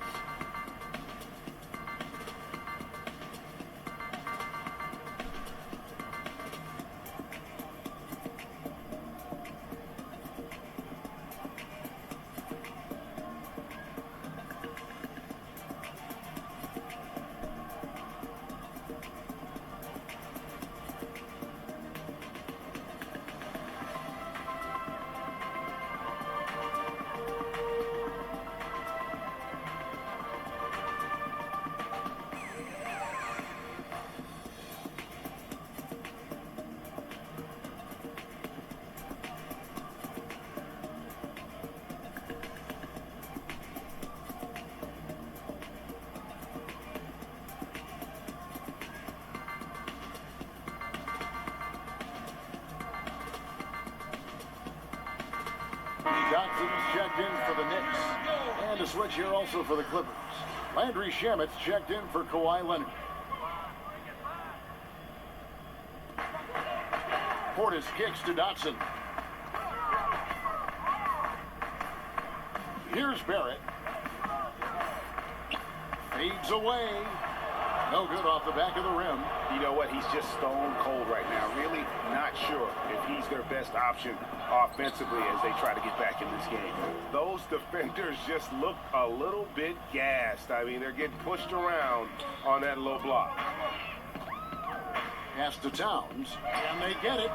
Johnson's checked in for the Knicks. And a switch here also for the Clippers. Landry Shamit's checked in for Kawhi Leonard. Portis kicks to Dotson. Here's Barrett. Fades away. No good off the back of the rim.
You know what? He's just stone cold right now. Really not sure if he's their best option offensively as they try to get back in this game. Those defenders just look a little bit gassed. I mean, they're getting pushed around on that low block.
Pass to Towns, and they get it.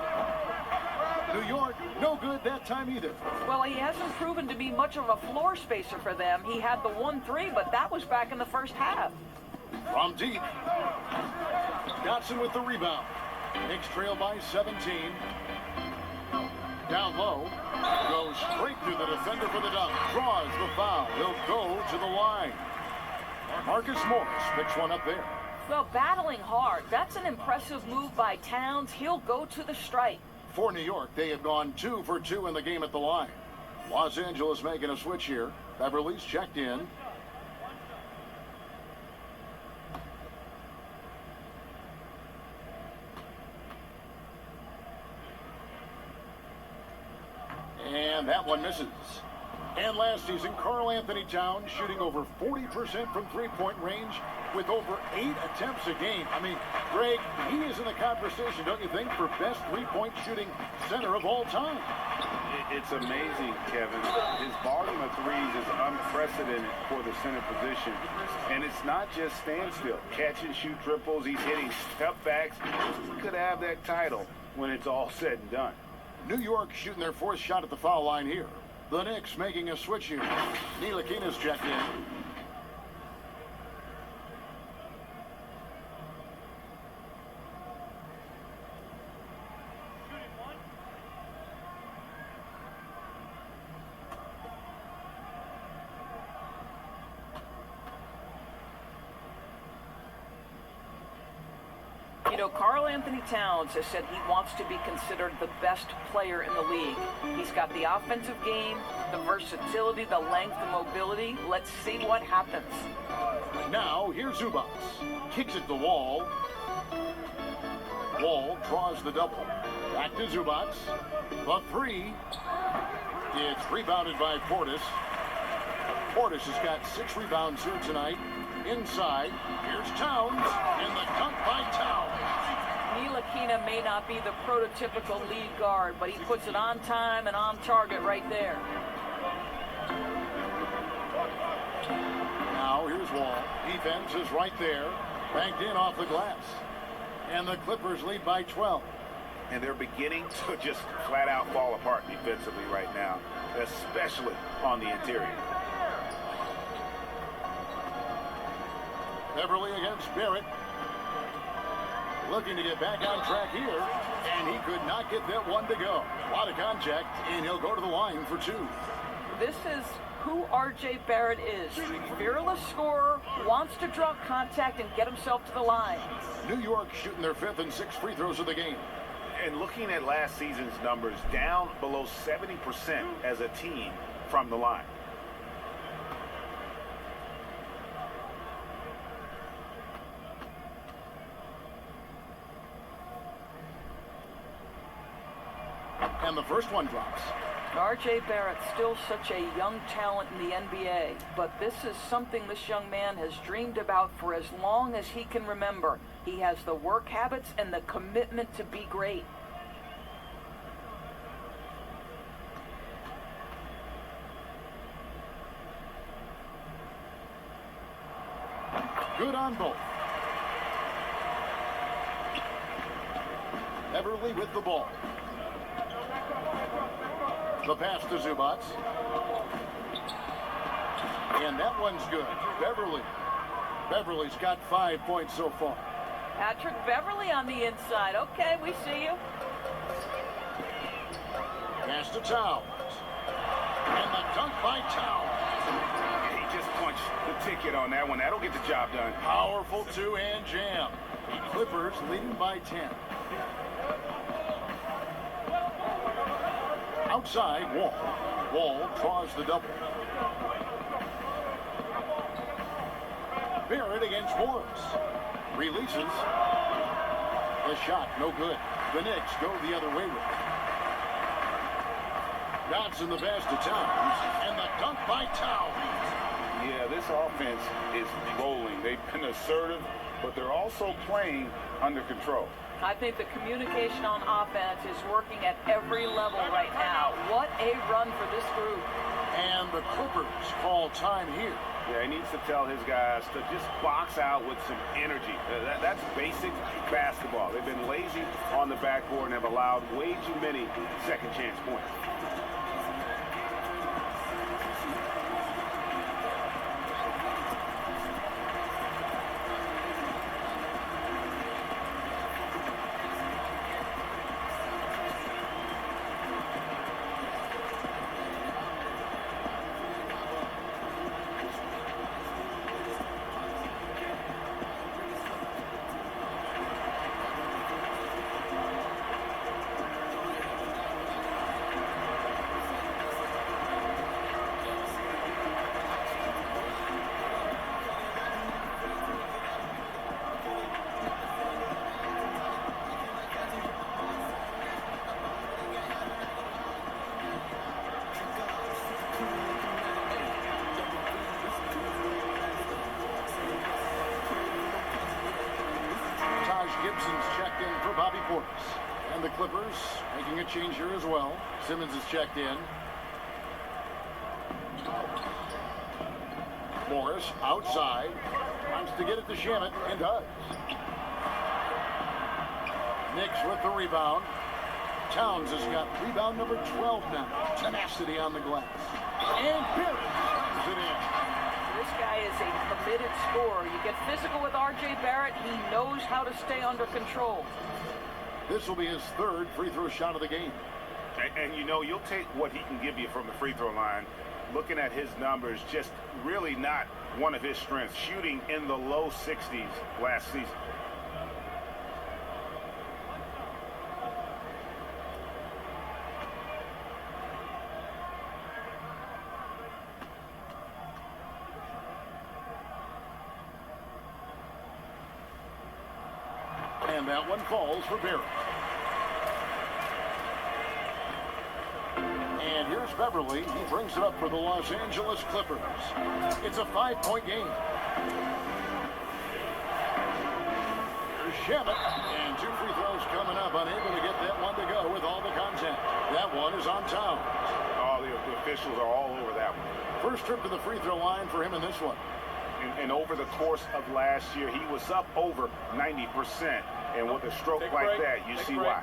New York, no good that time either.
Well, he hasn't proven to be much of a floor spacer for them. He had the 1-3, but that was back in the first half.
From deep. Dotson with the rebound. Knicks trail by 17. Down low. Goes straight through the defender for the dunk. Draws the foul. He'll go to the line. Marcus Morris picks one up there.
Well, battling hard. That's an impressive move by Towns. He'll go to the stripe.
For New York, they have gone 2 for 2 in the game at the line. Los Angeles making a switch here. Beverly's checked in. And that one misses. And last season, Karl Anthony Towns shooting over 40% from three-point range with over 8 attempts a game. I mean, Greg, he is in the conversation, don't you think, for best three-point shooting center of all time?
It's amazing, Kevin. His volume of threes is unprecedented for the center position. And it's not just standstill. Catch and shoot triples. He's hitting step backs. He could have that title when it's all said and done.
New York shooting their 4th shot at the foul line here. The Knicks making a switch here. Ntilikina's checked in.
You know, Karl Anthony Towns has said he wants to be considered the best player in the league. He's got the offensive game, the versatility, the length, the mobility. Let's see what happens.
Now, here's Zubac. Kicks it to Wall. Wall draws the double. Back to Zubac. The 3. It's rebounded by Portis. Portis has got 6 rebounds here tonight. Inside, here's Towns, and the dunk by Towns.
Ntilikina may not be the prototypical lead guard, but he puts it on time and on target right there.
Now, here's Wall. Defense is right there. Banked in off the glass. And the Clippers lead by 12.
And they're beginning to just flat out fall apart defensively right now, especially on the interior.
Beverly against Barrett. Looking to get back on track here. And he could not get that one to go. A lot of contact, and he'll go to the line for 2.
This is who R.J. Barrett is. Fearless scorer, wants to draw contact and get himself to the line.
New York shooting their 5th and 6th free throws of the game.
And looking at last season's numbers, down below 70% as a team from the line.
And the first one drops.
R.J. Barrett, still such a young talent in the NBA, but this is something this young man has dreamed about for as long as he can remember. He has the work habits and the commitment to be great.
Good on both. Beverly with the ball. The pass to Zubac. And that one's good. Beverly's got 5 points so far.
Patrick Beverly on the inside. Okay, we see you.
Pass to Towns. And the dunk by Towns.
He just punched the ticket on that one. That'll get the job done.
Powerful 2-hand jam. Clippers leading by 10. Outside, Wall. Wall draws the double. Barrett against Morris. Releases. The shot, no good. The Knicks go the other way with it. Dodson the pass to Towns. And the dunk by Towns.
Yeah, this offense is rolling. They've been assertive, but they're also playing under control.
I think the communication on offense is working at every level right now. What a run for this group.
And the Clippers call time here.
Yeah, he needs to tell his guys to just box out with some energy. That's basic basketball. They've been lazy on the backboard and have allowed way too many second chance points.
Gibson's checked in for Bobby Portis. And the Clippers making a change here as well. Simmons is checked in. Morris outside. Wants to get it to Shamet and does. Knicks with the rebound. Towns has got rebound number 12 now. Tenacity on the glass. And Barrett slams it in.
This guy is a committed scorer. You get physical with R.J. Barrett, he knows how to stay under control.
This will be his third free throw shot of the game.
And you know, you'll take what he can give you from the free throw line. Looking at his numbers, just really not one of his strengths. Shooting in the low 60s last season.
And that one falls for Barrett. And here's Beverly. He brings it up for the Los Angeles Clippers. It's a 5-point game. Here's Shamet. And 2 free throws coming up. Unable to get that one to go with all the contact. That one is on Towns.
Oh, the officials are all over that one.
First trip to the free throw line for him in this one.
And over the course of last year, he was up over 90%. And with a stroke like that, you see why.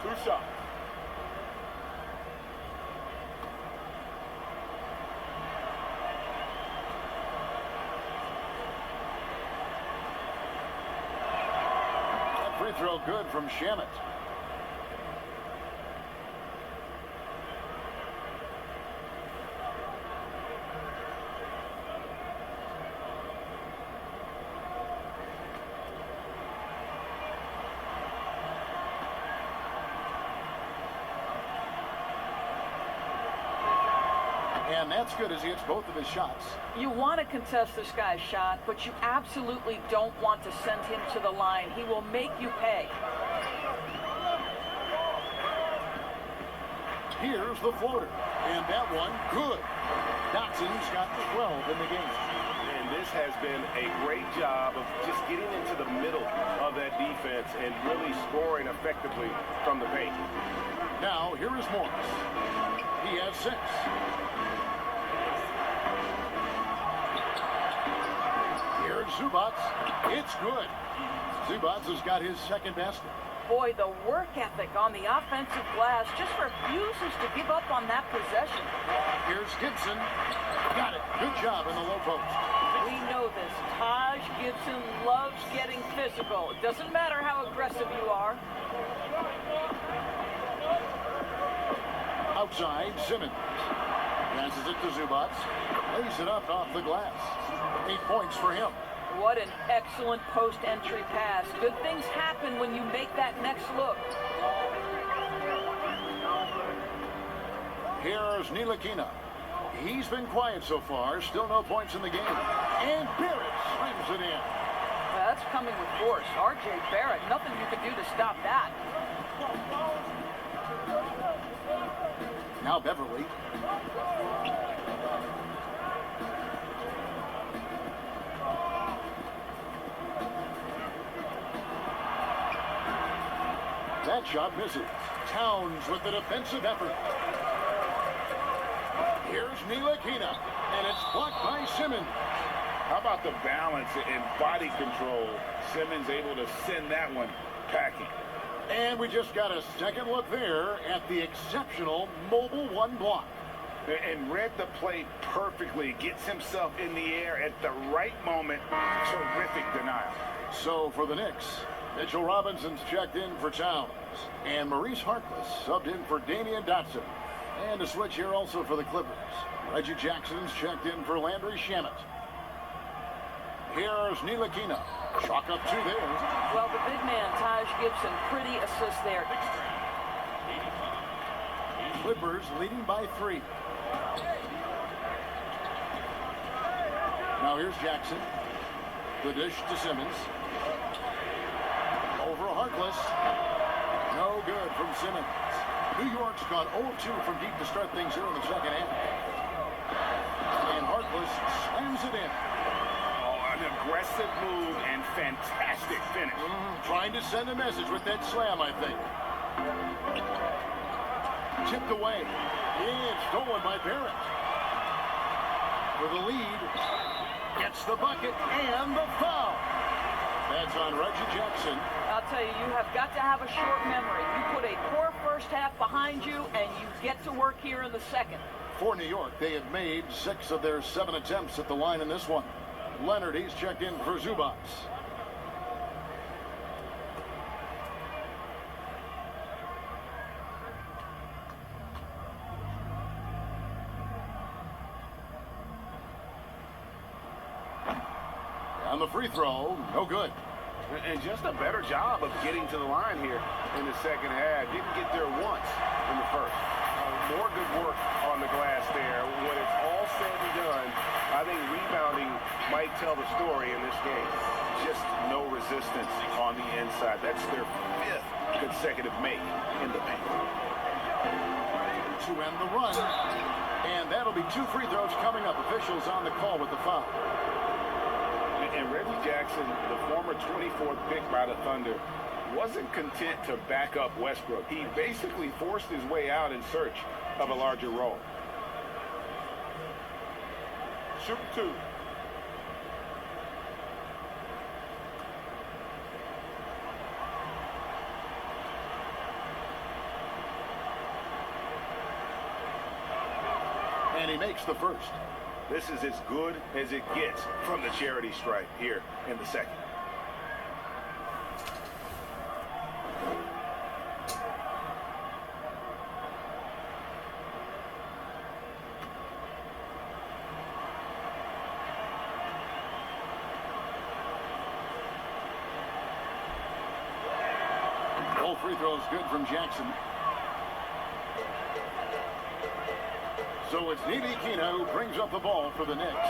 2 shots.
That free throw good from Shamet. And that's good as he hits both of his shots.
You want to contest this guy's shot, but you absolutely don't want to send him to the line. He will make you pay.
Here's the floater. And that one, good. Dotson's got 12 in the game.
And this has been a great job of just getting into the middle of that defense and really scoring effectively from the paint.
Now, here is Morris. He has 6. Here's Zubats. It's good. Zubats has got his second basket.
Boy, the work ethic on the offensive glass just refuses to give up on that possession.
Here's Gibson. Got it. Good job in the low post.
We know this. Taj Gibson loves getting physical. It doesn't matter how aggressive you are.
Outside, Simmons. Passes it to Zubats. Lays it up off the glass. 8 points for him.
What an excellent post-entry pass. Good things happen when you make that next look.
Here's Ntilikina. He's been quiet so far. Still no points in the game. And Barrett slams it in.
That's coming with force. R.J. Barrett, nothing you can do to stop that.
Now Beverly. That shot misses. Towns with the defensive effort. Here's Ntilikina, and it's blocked by Simmons.
How about the balance and body control? Simmons able to send that one packing.
And we just got a second look there at the exceptional mobile 1 block.
And read the play perfectly. Gets himself in the air at the right moment. Terrific denial.
So for the Knicks, Mitchell Robinson's checked in for Towns. And Maurice Harkless subbed in for Damian Dotson. And a switch here also for the Clippers. Reggie Jackson's checked in for Landry Shamet. Here's Ntilikina. Chalk up 2 there.
Well, the big man, Taj Gibson, pretty assist there.
Clippers leading by 3. Now here's Jackson. The dish to Simmons. Over Harkless. No good from Simmons. New York's gone 0-2 from deep to start things here in the second half. And Harkless slams it in.
Oh, an aggressive move and fantastic fantastic finish.
Trying to send a message with that slam, I think. Tipped away. It's stolen by Barrett. For the lead. Gets the bucket and the foul. That's on Reggie Jackson.
I'll tell you, you have got to have a short memory. You put a poor first half behind you, and you get to work here in the second.
For New York, they have made 6 of their 7 attempts at the line in this one. Leonard, he's checked in for Zubats. On the free throw, no good.
And just a better job of getting to the line here in the second half. Didn't get there once in the first. More good work on the glass there. When it's all said and done, I think rebounding might tell the story in this game. Just no resistance on the inside. That's their 5th consecutive make in the paint.
To end the run. And that'll be 2 free throws coming up. Officials on the call with the foul.
And Reggie Jackson, the former 24th pick by the Thunder, wasn't content to back up Westbrook. He basically forced his way out in search of a larger role.
Shoot 2.
And he makes the first.
This is as good as it gets from the charity stripe here in the second.
All free throws good from Jackson. So it's Ntilikina who brings up the ball for the Knicks.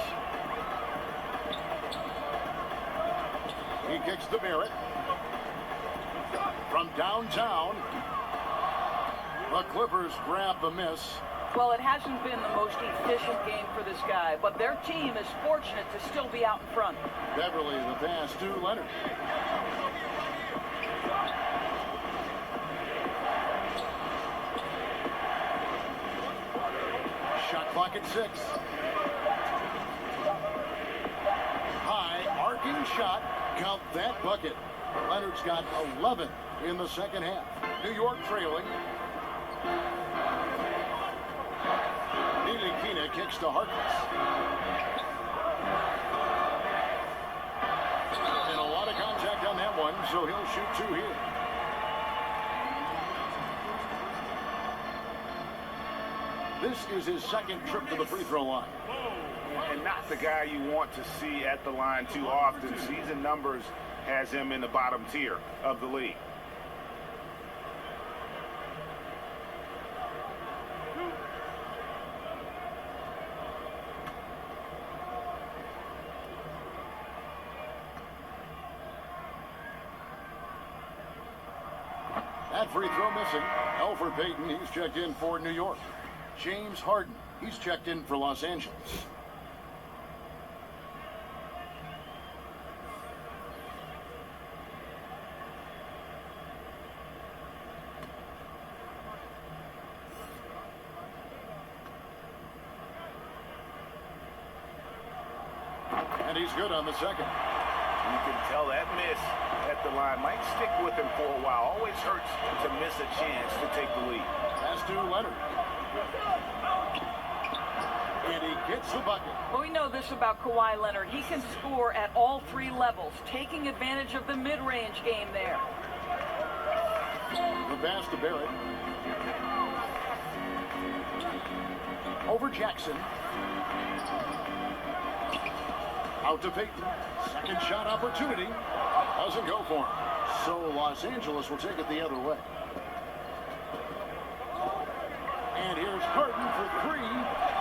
He kicks to Barrett. From downtown. The Clippers grab the miss.
Well, it hasn't been the most efficient game for this guy, but their team is fortunate to still be out in front.
Beverly the pass to Leonard. Shot clock at 6. High, arcing shot. Count that bucket. Leonard's got 11 in the second half. New York trailing. Ntilikina kicks to Harkless. And a lot of contact on that one, so he'll shoot 2 here. This is his second trip to the free throw line.
And not the guy you want to see at the line too often. Season numbers has him in the bottom tier of the league.
That free throw missing. Elfrid Payton, he's checked in for New York. James Harden, he's checked in for Los Angeles. And he's good on the second.
You can tell that miss at the line might stick with him for a while. Always hurts to miss a chance to take the lead.
Pass to Leonard. And he gets the bucket.
Well, we know this about Kawhi Leonard. He can score at all 3 levels, taking advantage of the mid-range game there.
The pass to Barrett. Over Jackson. Out to Payton. Second shot opportunity. Doesn't go for him. So Los Angeles will take it the other way. And here's Harden for 3.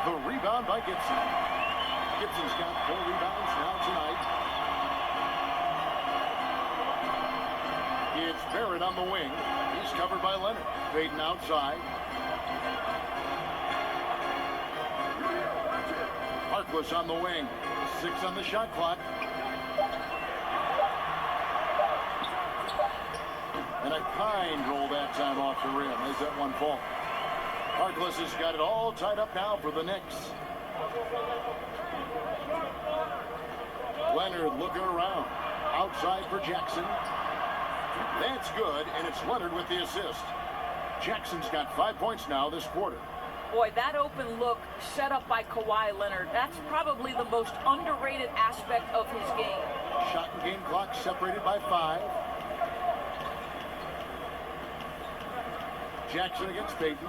The rebound by Gibson. Gibson's got 4 rebounds now tonight. It's Barrett on the wing. He's covered by Leonard. Payton outside. Harkless on the wing. 6 on the shot clock. And a kind roll that time off the rim. Is that one fall? Harkless has got it all tied up now for the Knicks. Leonard looking around. Outside for Jackson. That's good, and it's Leonard with the assist. Jackson's got 5 points now this quarter.
Boy, that open look set up by Kawhi Leonard, that's probably the most underrated aspect of his game.
Shot and game clock separated by 5. Jackson against Payton.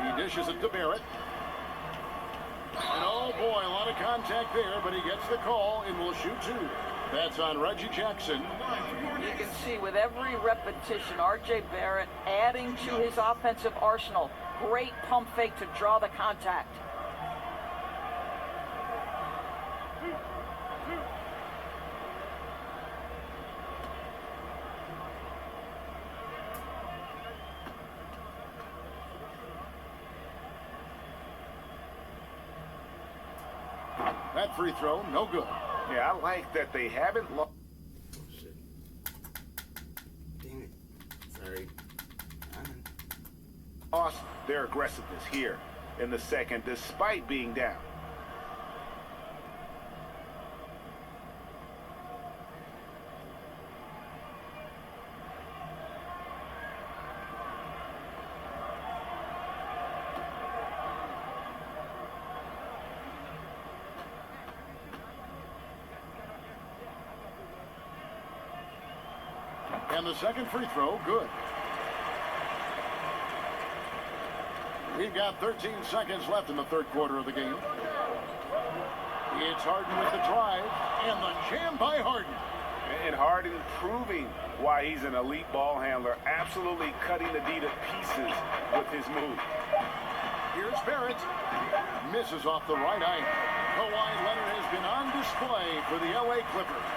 He dishes it to Barrett. And oh boy, a lot of contact there, but he gets the call and will shoot 2. That's on Reggie Jackson.
You can see with every repetition, R.J. Barrett adding to his offensive arsenal. Great pump fake to draw the contact.
That free throw, no good.
Yeah, I like that they haven't lost.
Oh, shit. Dang it. Sorry.
Lost their aggressiveness here in the second, despite being down.
And the second free throw, good. We've got 13 seconds left in the third quarter of the game. It's Harden with the drive, and the jam by Harden.
And Harden proving why he's an elite ball handler, absolutely cutting the D to pieces with his move.
Here's Barrett. Misses off the right eye. Kawhi Leonard has been on display for the LA Clippers.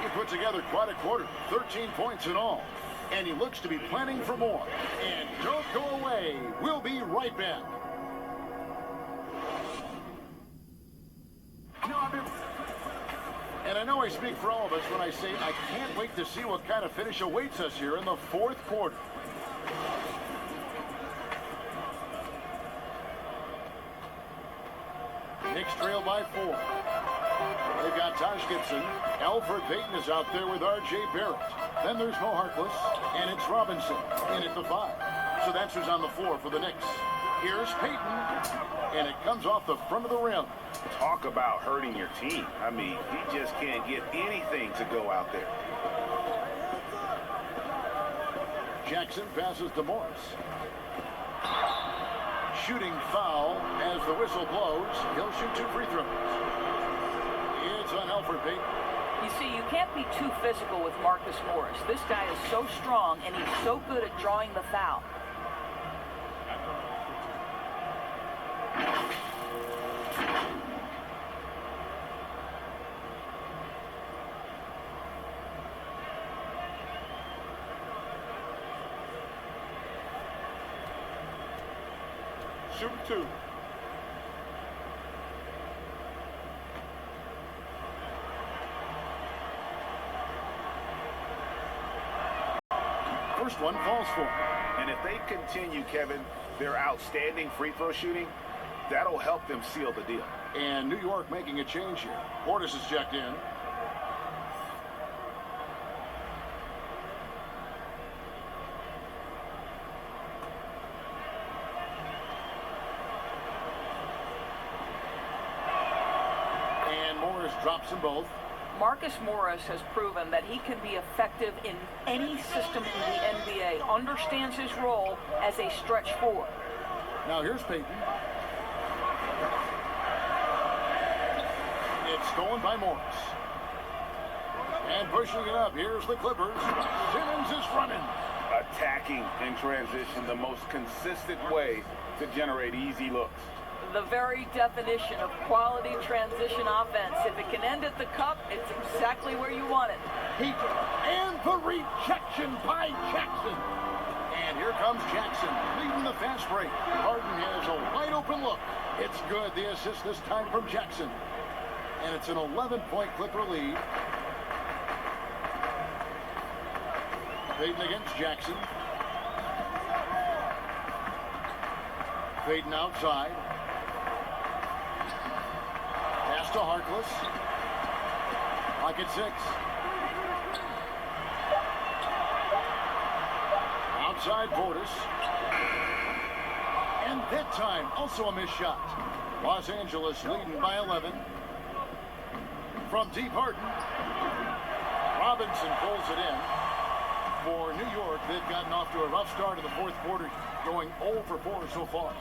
He put together quite a quarter, 13 points in all. And he looks to be planning for more. And don't go away. We'll be right back. And I know I speak for all of us when I say I can't wait to see what kind of finish awaits us here in the fourth quarter. Knicks trail by 4. They've got Taj Gibson. Alfred Payton is out there with R.J. Barrett. Then there's Mo Harkless, and it's Robinson in at the 5. So that's who's on the floor for the Knicks. Here's Payton, and it comes off the front of the rim.
Talk about hurting your team. I mean, he just can't get anything to go out there.
Jackson passes to Morris. Shooting foul as the whistle blows. He'll shoot 2 free throws. It's on Alfred Payton.
You see, you can't be too physical with Marcus Morris. This guy is so strong, and he's so good at drawing the foul.
Shoot 2.
First one falls for him.
And if they continue, Kevin, their outstanding free throw shooting, that'll help them seal the deal.
And New York making a change here. Portis is checked in. And Morris drops them both.
Marcus Morris has proven that he can be effective in any system in the NBA, understands his role as a stretch 4.
Now here's Payton. It's stolen by Morris. And pushing it up, here's the Clippers. Simmons is running.
Attacking in transition, the most consistent way to generate easy looks.
The very definition of quality transition offense. If it can end at the cup, it's exactly where you want it.
Payton, and the rejection by Jackson. And here comes Jackson, leading the fast break. Harden has a wide open look. It's good, the assist this time from Jackson. And it's an 11-point Clipper lead. Payton against Jackson. Payton outside. Pass to Harkless. Clock at 6. Outside Portis. And that time, also a missed shot. Los Angeles leading by 11. From deep, Harden. Robinson pulls it in. For New York, they've gotten off to a rough start in the fourth quarter, going 0 for 4 so far.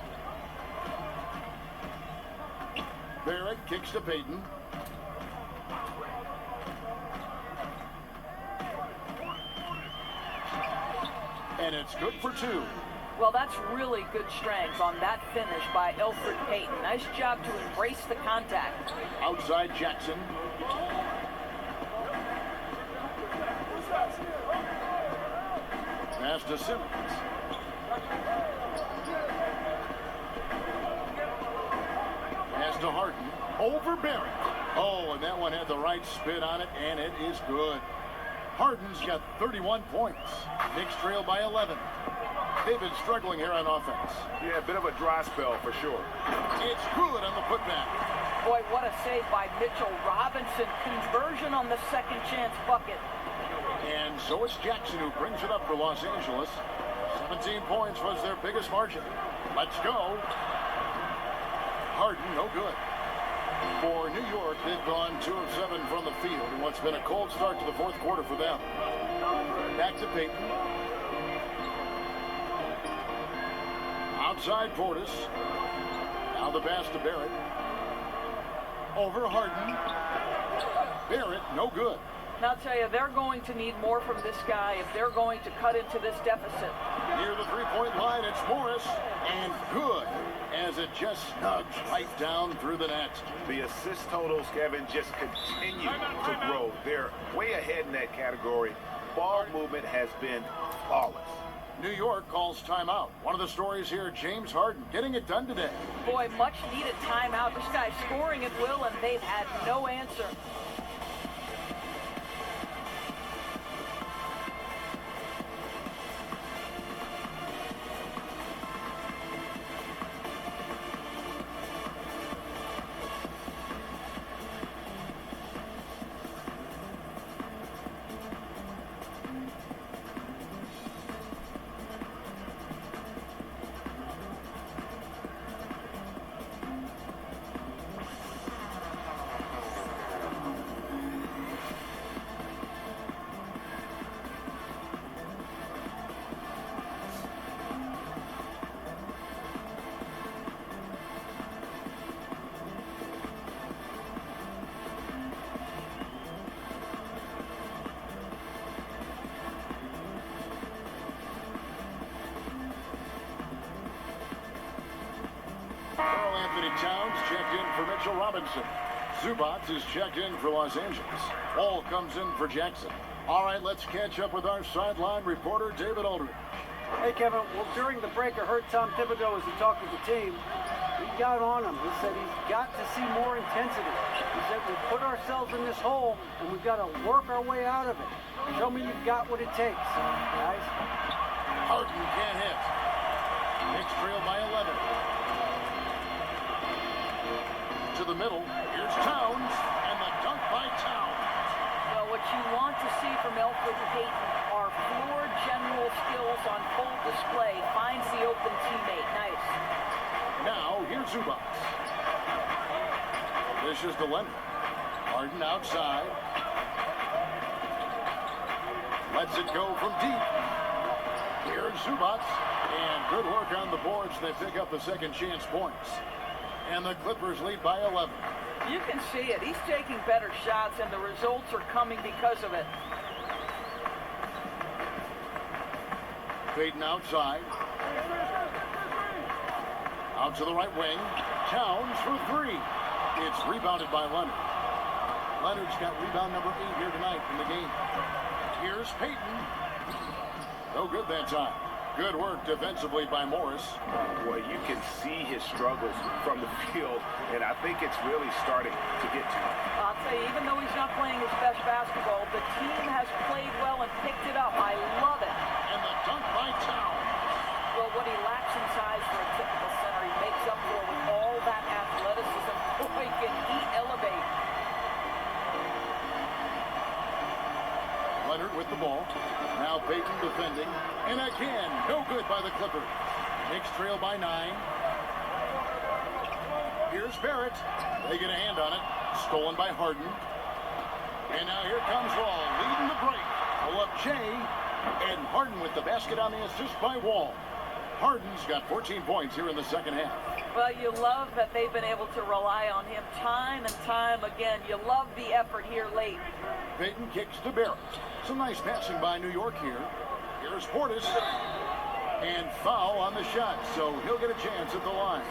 Barrett kicks to Payton. And it's good for 2.
Well, that's really good strength on that finish by Elfrid Payton. Nice job to embrace the contact.
Outside Jackson. Pass to Simmons. Pass to Harden. Over Barrett. Oh, and that one had the right spin on it, and it is good. Harden's got 31 points. Knicks trail by 11. They've been struggling here on offense.
Yeah, a bit of a dry spell for sure.
It's good on the putback.
Boy, what a save by Mitchell Robinson. Conversion on the second chance bucket.
And so it's Jackson who brings it up for Los Angeles. 17 points was their biggest margin. Let's go. Harden, no good. For New York, they've gone 2 of 7 from the field in what's been a cold start to the fourth quarter for them. Back to Payton. Outside Portis. Now the pass to Barrett. Over Harden. Barrett, no good.
Now, I'll tell you, they're going to need more from this guy if they're going to cut into this deficit.
Near the three-point line, it's Morris. And good, as it just snugs right down through the net.
The assist totals, Kevin, just continue to grow. They're way ahead in that category. Ball movement has been flawless.
New York calls timeout. One of the stories here, James Harden getting it done today.
Boy, much needed timeout. This guy's scoring at will, and they've had no answer.
Anthony Towns checked in for Mitchell Robinson. Zubac is checked in for Los Angeles. Ball comes in for Jackson. All right, let's catch up with our sideline reporter, David Aldridge.
Hey, Kevin. Well, during the break, I heard Tom Thibodeau as he talked with the team. He got on him. He said he's got to see more intensity. He said we put ourselves in this hole, and we've got to work our way out of it. Show me you've got what it takes, guys.
Harden can't hit. Knicks trail by 11. To the middle. Here's Towns, and the dunk by Towns.
Well, what you want to see from Elfrid Payton are floor general skills on full display. Finds the open teammate. Nice.
Now, here's Zubac. This is to Leonard. Harden outside. Lets it go from deep. Here's Zubac. And good work on the boards. They pick up the second chance points. And the Clippers lead by 11.
You can see it. He's taking better shots, and the results are coming because of it.
Payton outside. Out to the right wing. Towns for 3. It's rebounded by Leonard. Leonard's got rebound number 8 here tonight in the game. Here's Payton. No good that time. Good work defensively by Morris.
Well, you can see his struggles from the field, and I think it's really starting to get to him.
I'll tell you, even though he's not playing his best basketball, the team has played well and picked it up. I love it.
Leonard with the ball. Now Payton defending. And again, no good by the Clippers. Knicks trail by 9. Here's Barrett. They get a hand on it. Stolen by Harden. And now here comes Wall, leading the break. Pull up Jay. And Harden with the basket on the assist by Wall. Harden's got 14 points here in the second half.
Well, you love that they've been able to rely on him time and time again. You love the effort here late.
Payton kicks to Barrett. Some nice passing by New York here. Here's Portis. And foul on the shot, so he'll get a chance at the line.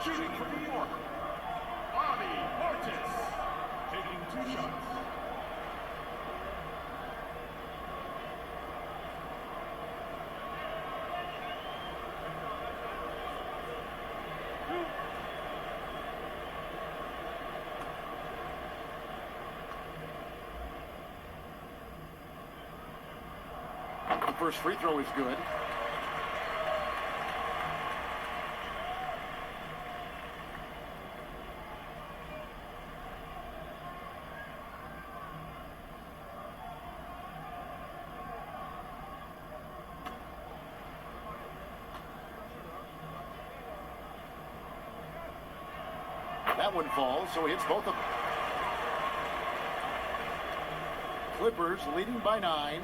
Shooting for New York, Bobby Portis, taking 2 shots.
The first free throw is good. That one falls, so he hits both of them. Clippers leading by 9.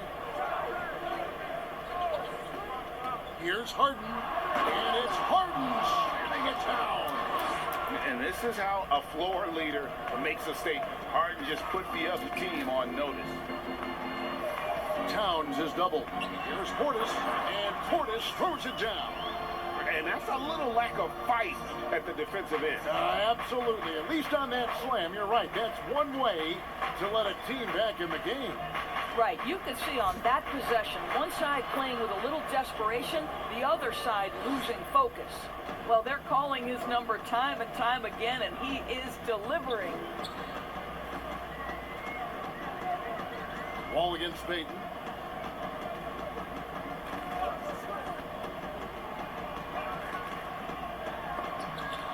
Here's Harden, and it's Harden shutting it down.
And this is how a floor leader makes a statement. Harden just put the other team on notice.
Towns is doubled. Here's Portis, and Portis throws it down.
And that's a little lack of fight at the defensive end.
Absolutely. At least on that slam, you're right. That's one way to let a team back in the game.
Right, you could see on that possession, one side playing with a little desperation, the other side losing focus. Well, they're calling his number time and time again, and he is delivering.
Wall against Payton.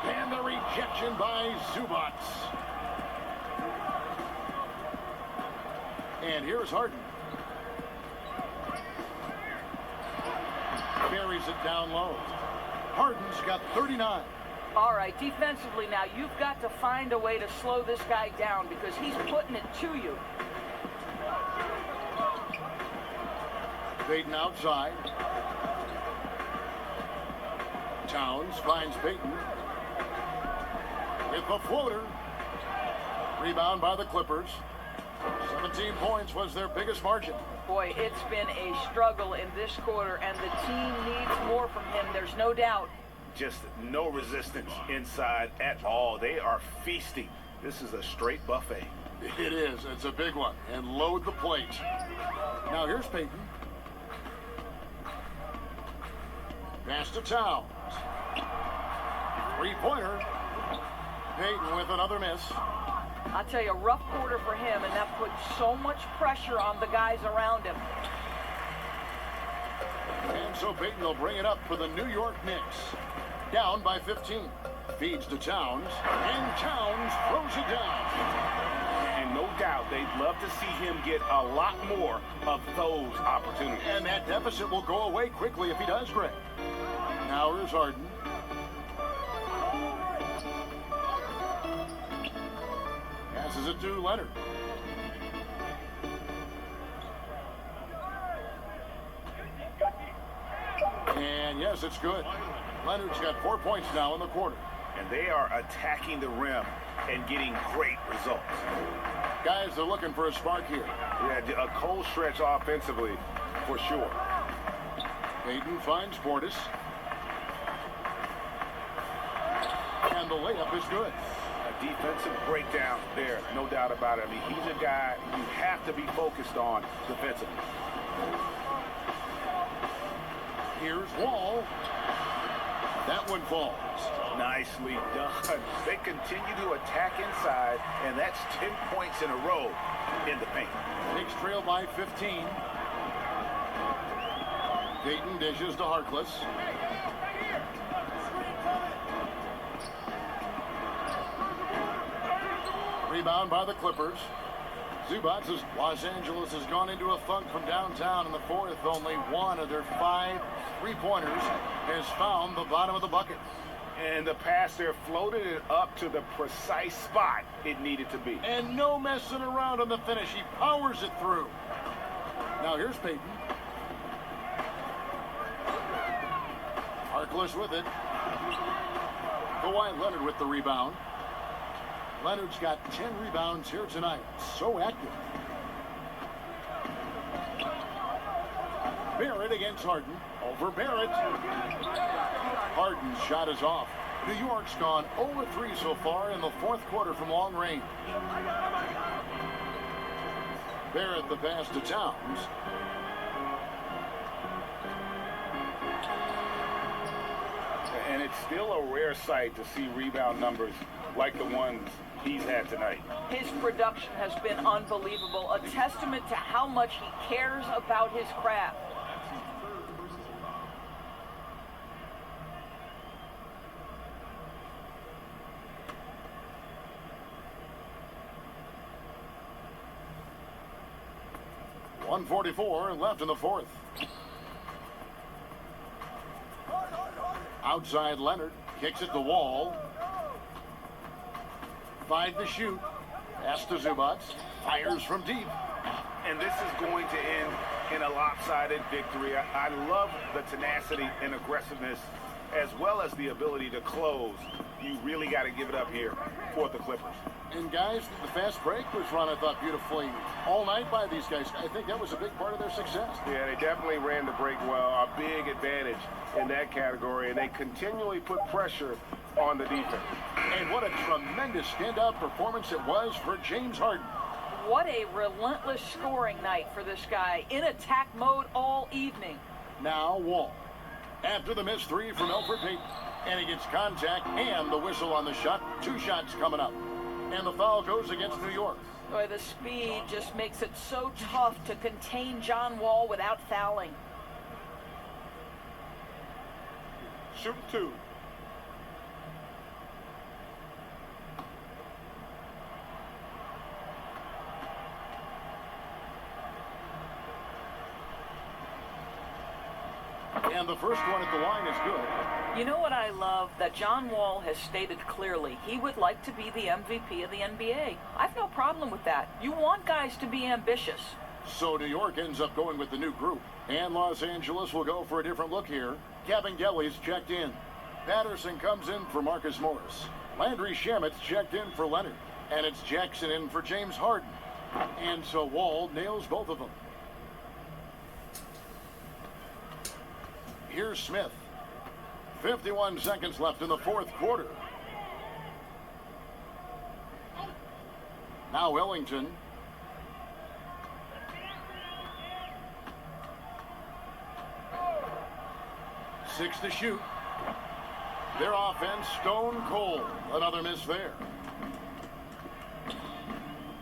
And the rejection by Zubats. And here's Harden. Buries it down low. Harden's got 39.
All right, defensively now, you've got to find a way to slow this guy down because he's putting it to you.
Payton outside. Towns finds Payton. With the floater. Rebound by the Clippers. 17 points was their biggest margin.
Boy, it's been a struggle in this quarter, and the team needs more from him, there's no doubt.
Just no resistance inside at all. They are feasting. This is a straight buffet.
It is. It's a big one. And load the plate. Now here's Payton. Pass to Towns. 3-pointer. Payton with another miss.
I'll tell you, a rough quarter for him, and that puts so much pressure on the guys around him.
And so Payton will bring it up for the New York Knicks. Down by 15. Feeds to Towns, and Towns throws it down.
And no doubt they'd love to see him get a lot more of those opportunities.
And that deficit will go away quickly if he does, Greg. Now here's Harden. Passes it to Leonard. And yes, it's good. Leonard's got 4 points now in the quarter.
And they are attacking the rim and getting great results.
Guys are looking for a spark here.
Yeah, a cold stretch offensively, for sure.
Payton finds Portis. And the layup is good.
A defensive breakdown there, no doubt about it. I mean, he's a guy you have to be focused on defensively.
Here's Wall. That one falls.
Nicely done. They continue to attack inside, and that's 10 points in a row in the paint.
Knicks trail by 15. Payton dishes to Harkless. Rebound by the Clippers. Zubats, Los Angeles has gone into a funk from downtown in the fourth. Only one of their 5 3-pointers has found the bottom of the bucket.
And the pass there floated it up to the precise spot it needed to be.
And no messing around on the finish. He powers it through. Now here's Payton. Harkless with it. Kawhi Leonard with the rebound. Leonard's got 10 rebounds here tonight. So active. Barrett against Harden. Over Barrett. Harden's shot is off. New York's gone 0-3 so far in the fourth quarter from long range. Barrett the pass to Towns.
And it's still a rare sight to see rebound numbers like the ones he's had tonight.
His production has been unbelievable, a testament to how much he cares about his craft.
.144 left in the fourth. Outside Leonard, kicks it to Wall. 5 to shoot. Pass to Zubats. Fires from deep.
And this is going to end in a lopsided victory. I love the tenacity and aggressiveness as well as the ability to close. You really got to give it up here for the Clippers.
And guys, the fast break was run, I thought, beautifully all night by these guys. I think that was a big part of their success.
Yeah, they definitely ran the break well. A big advantage in that category, and they continually put pressure on the defense.
And what a tremendous standout performance it was for James Harden.
What a relentless scoring night for this guy, in attack mode all evening.
Now Wall. After the missed 3 from Elfrid Payton, and he gets contact and the whistle on the shot. 2 shots coming up. And the foul goes against New York.
Boy, the speed just makes it so tough to contain John Wall without fouling.
Shooting 2.
And the first one at the line is good.
You know what I love? That John Wall has stated clearly he would like to be the MVP of the NBA. I've no problem with that. You want guys to be ambitious.
So New York ends up going with the new group. And Los Angeles will go for a different look here. Kevin Gelly's checked in. Patterson comes in for Marcus Morris. Landry Shamet's checked in for Leonard. And it's Jackson in for James Harden. And so Wall nails both of them. Here's Smith. 51 seconds left in the fourth quarter. Now Ellington. Six to shoot. Their offense stone cold. Another miss there.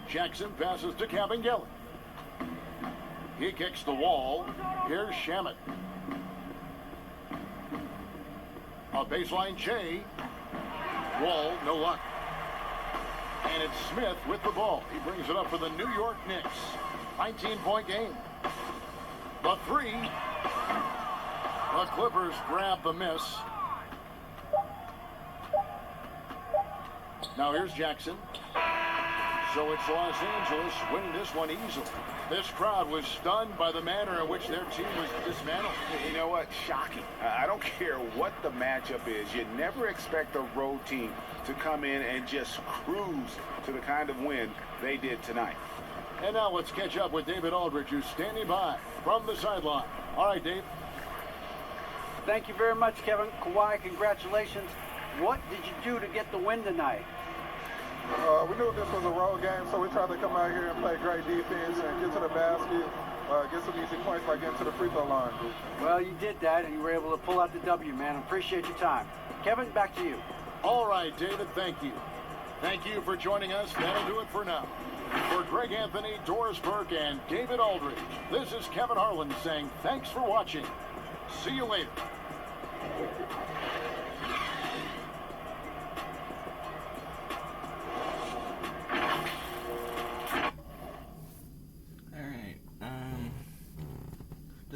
Jackson passes to Kabengele. He kicks the Wall. Here's Shamet. A baseline Jay. Wall, no luck. And it's Smith with the ball. He brings it up for the New York Knicks. 19-point game. The 3. The Clippers grab the miss. Now here's Jackson. So it's Los Angeles winning this one easily. This crowd was stunned by the manner in which their team was dismantled.
You know what? Shocking. I don't care what the matchup is. You never expect a road team to come in and just cruise to the kind of win they did tonight.
And now let's catch up with David Aldridge, who's standing by from the sideline. All right, Dave.
Thank you very much, Kevin. Kawhi, congratulations. What did you do to get the win tonight?
We knew this was a road game, so we tried to come out here and play great defense and get to the basket, get some easy points by getting to the free throw line.
Well, you did that, and you were able to pull out the W, man. Appreciate your time. Kevin, back to you.
All right, David, thank you. Thank you for joining us. That'll do it for now. For Greg Anthony, Doris Burke, and David Aldridge, this is Kevin Harlan saying thanks for watching. See you later.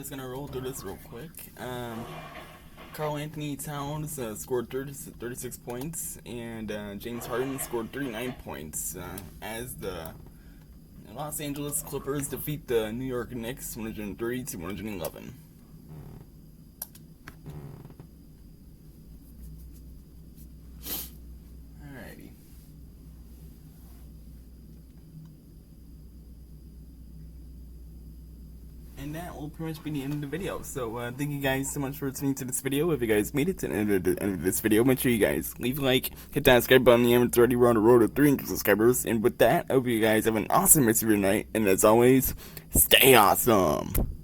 just gonna roll through this real quick. Karl Anthony Towns scored 36 points, and James Harden scored 39 points as the Los Angeles Clippers defeat the New York Knicks 130 to 111. Alrighty. And that will pretty much be the end of the video. So thank you guys so much for listening to this video. If you guys made it to the end of this video, make sure you guys leave a like, hit that subscribe button. The it's already on the road to 300 subscribers. And with that, I hope you guys have an awesome rest of your night. And as always, stay awesome.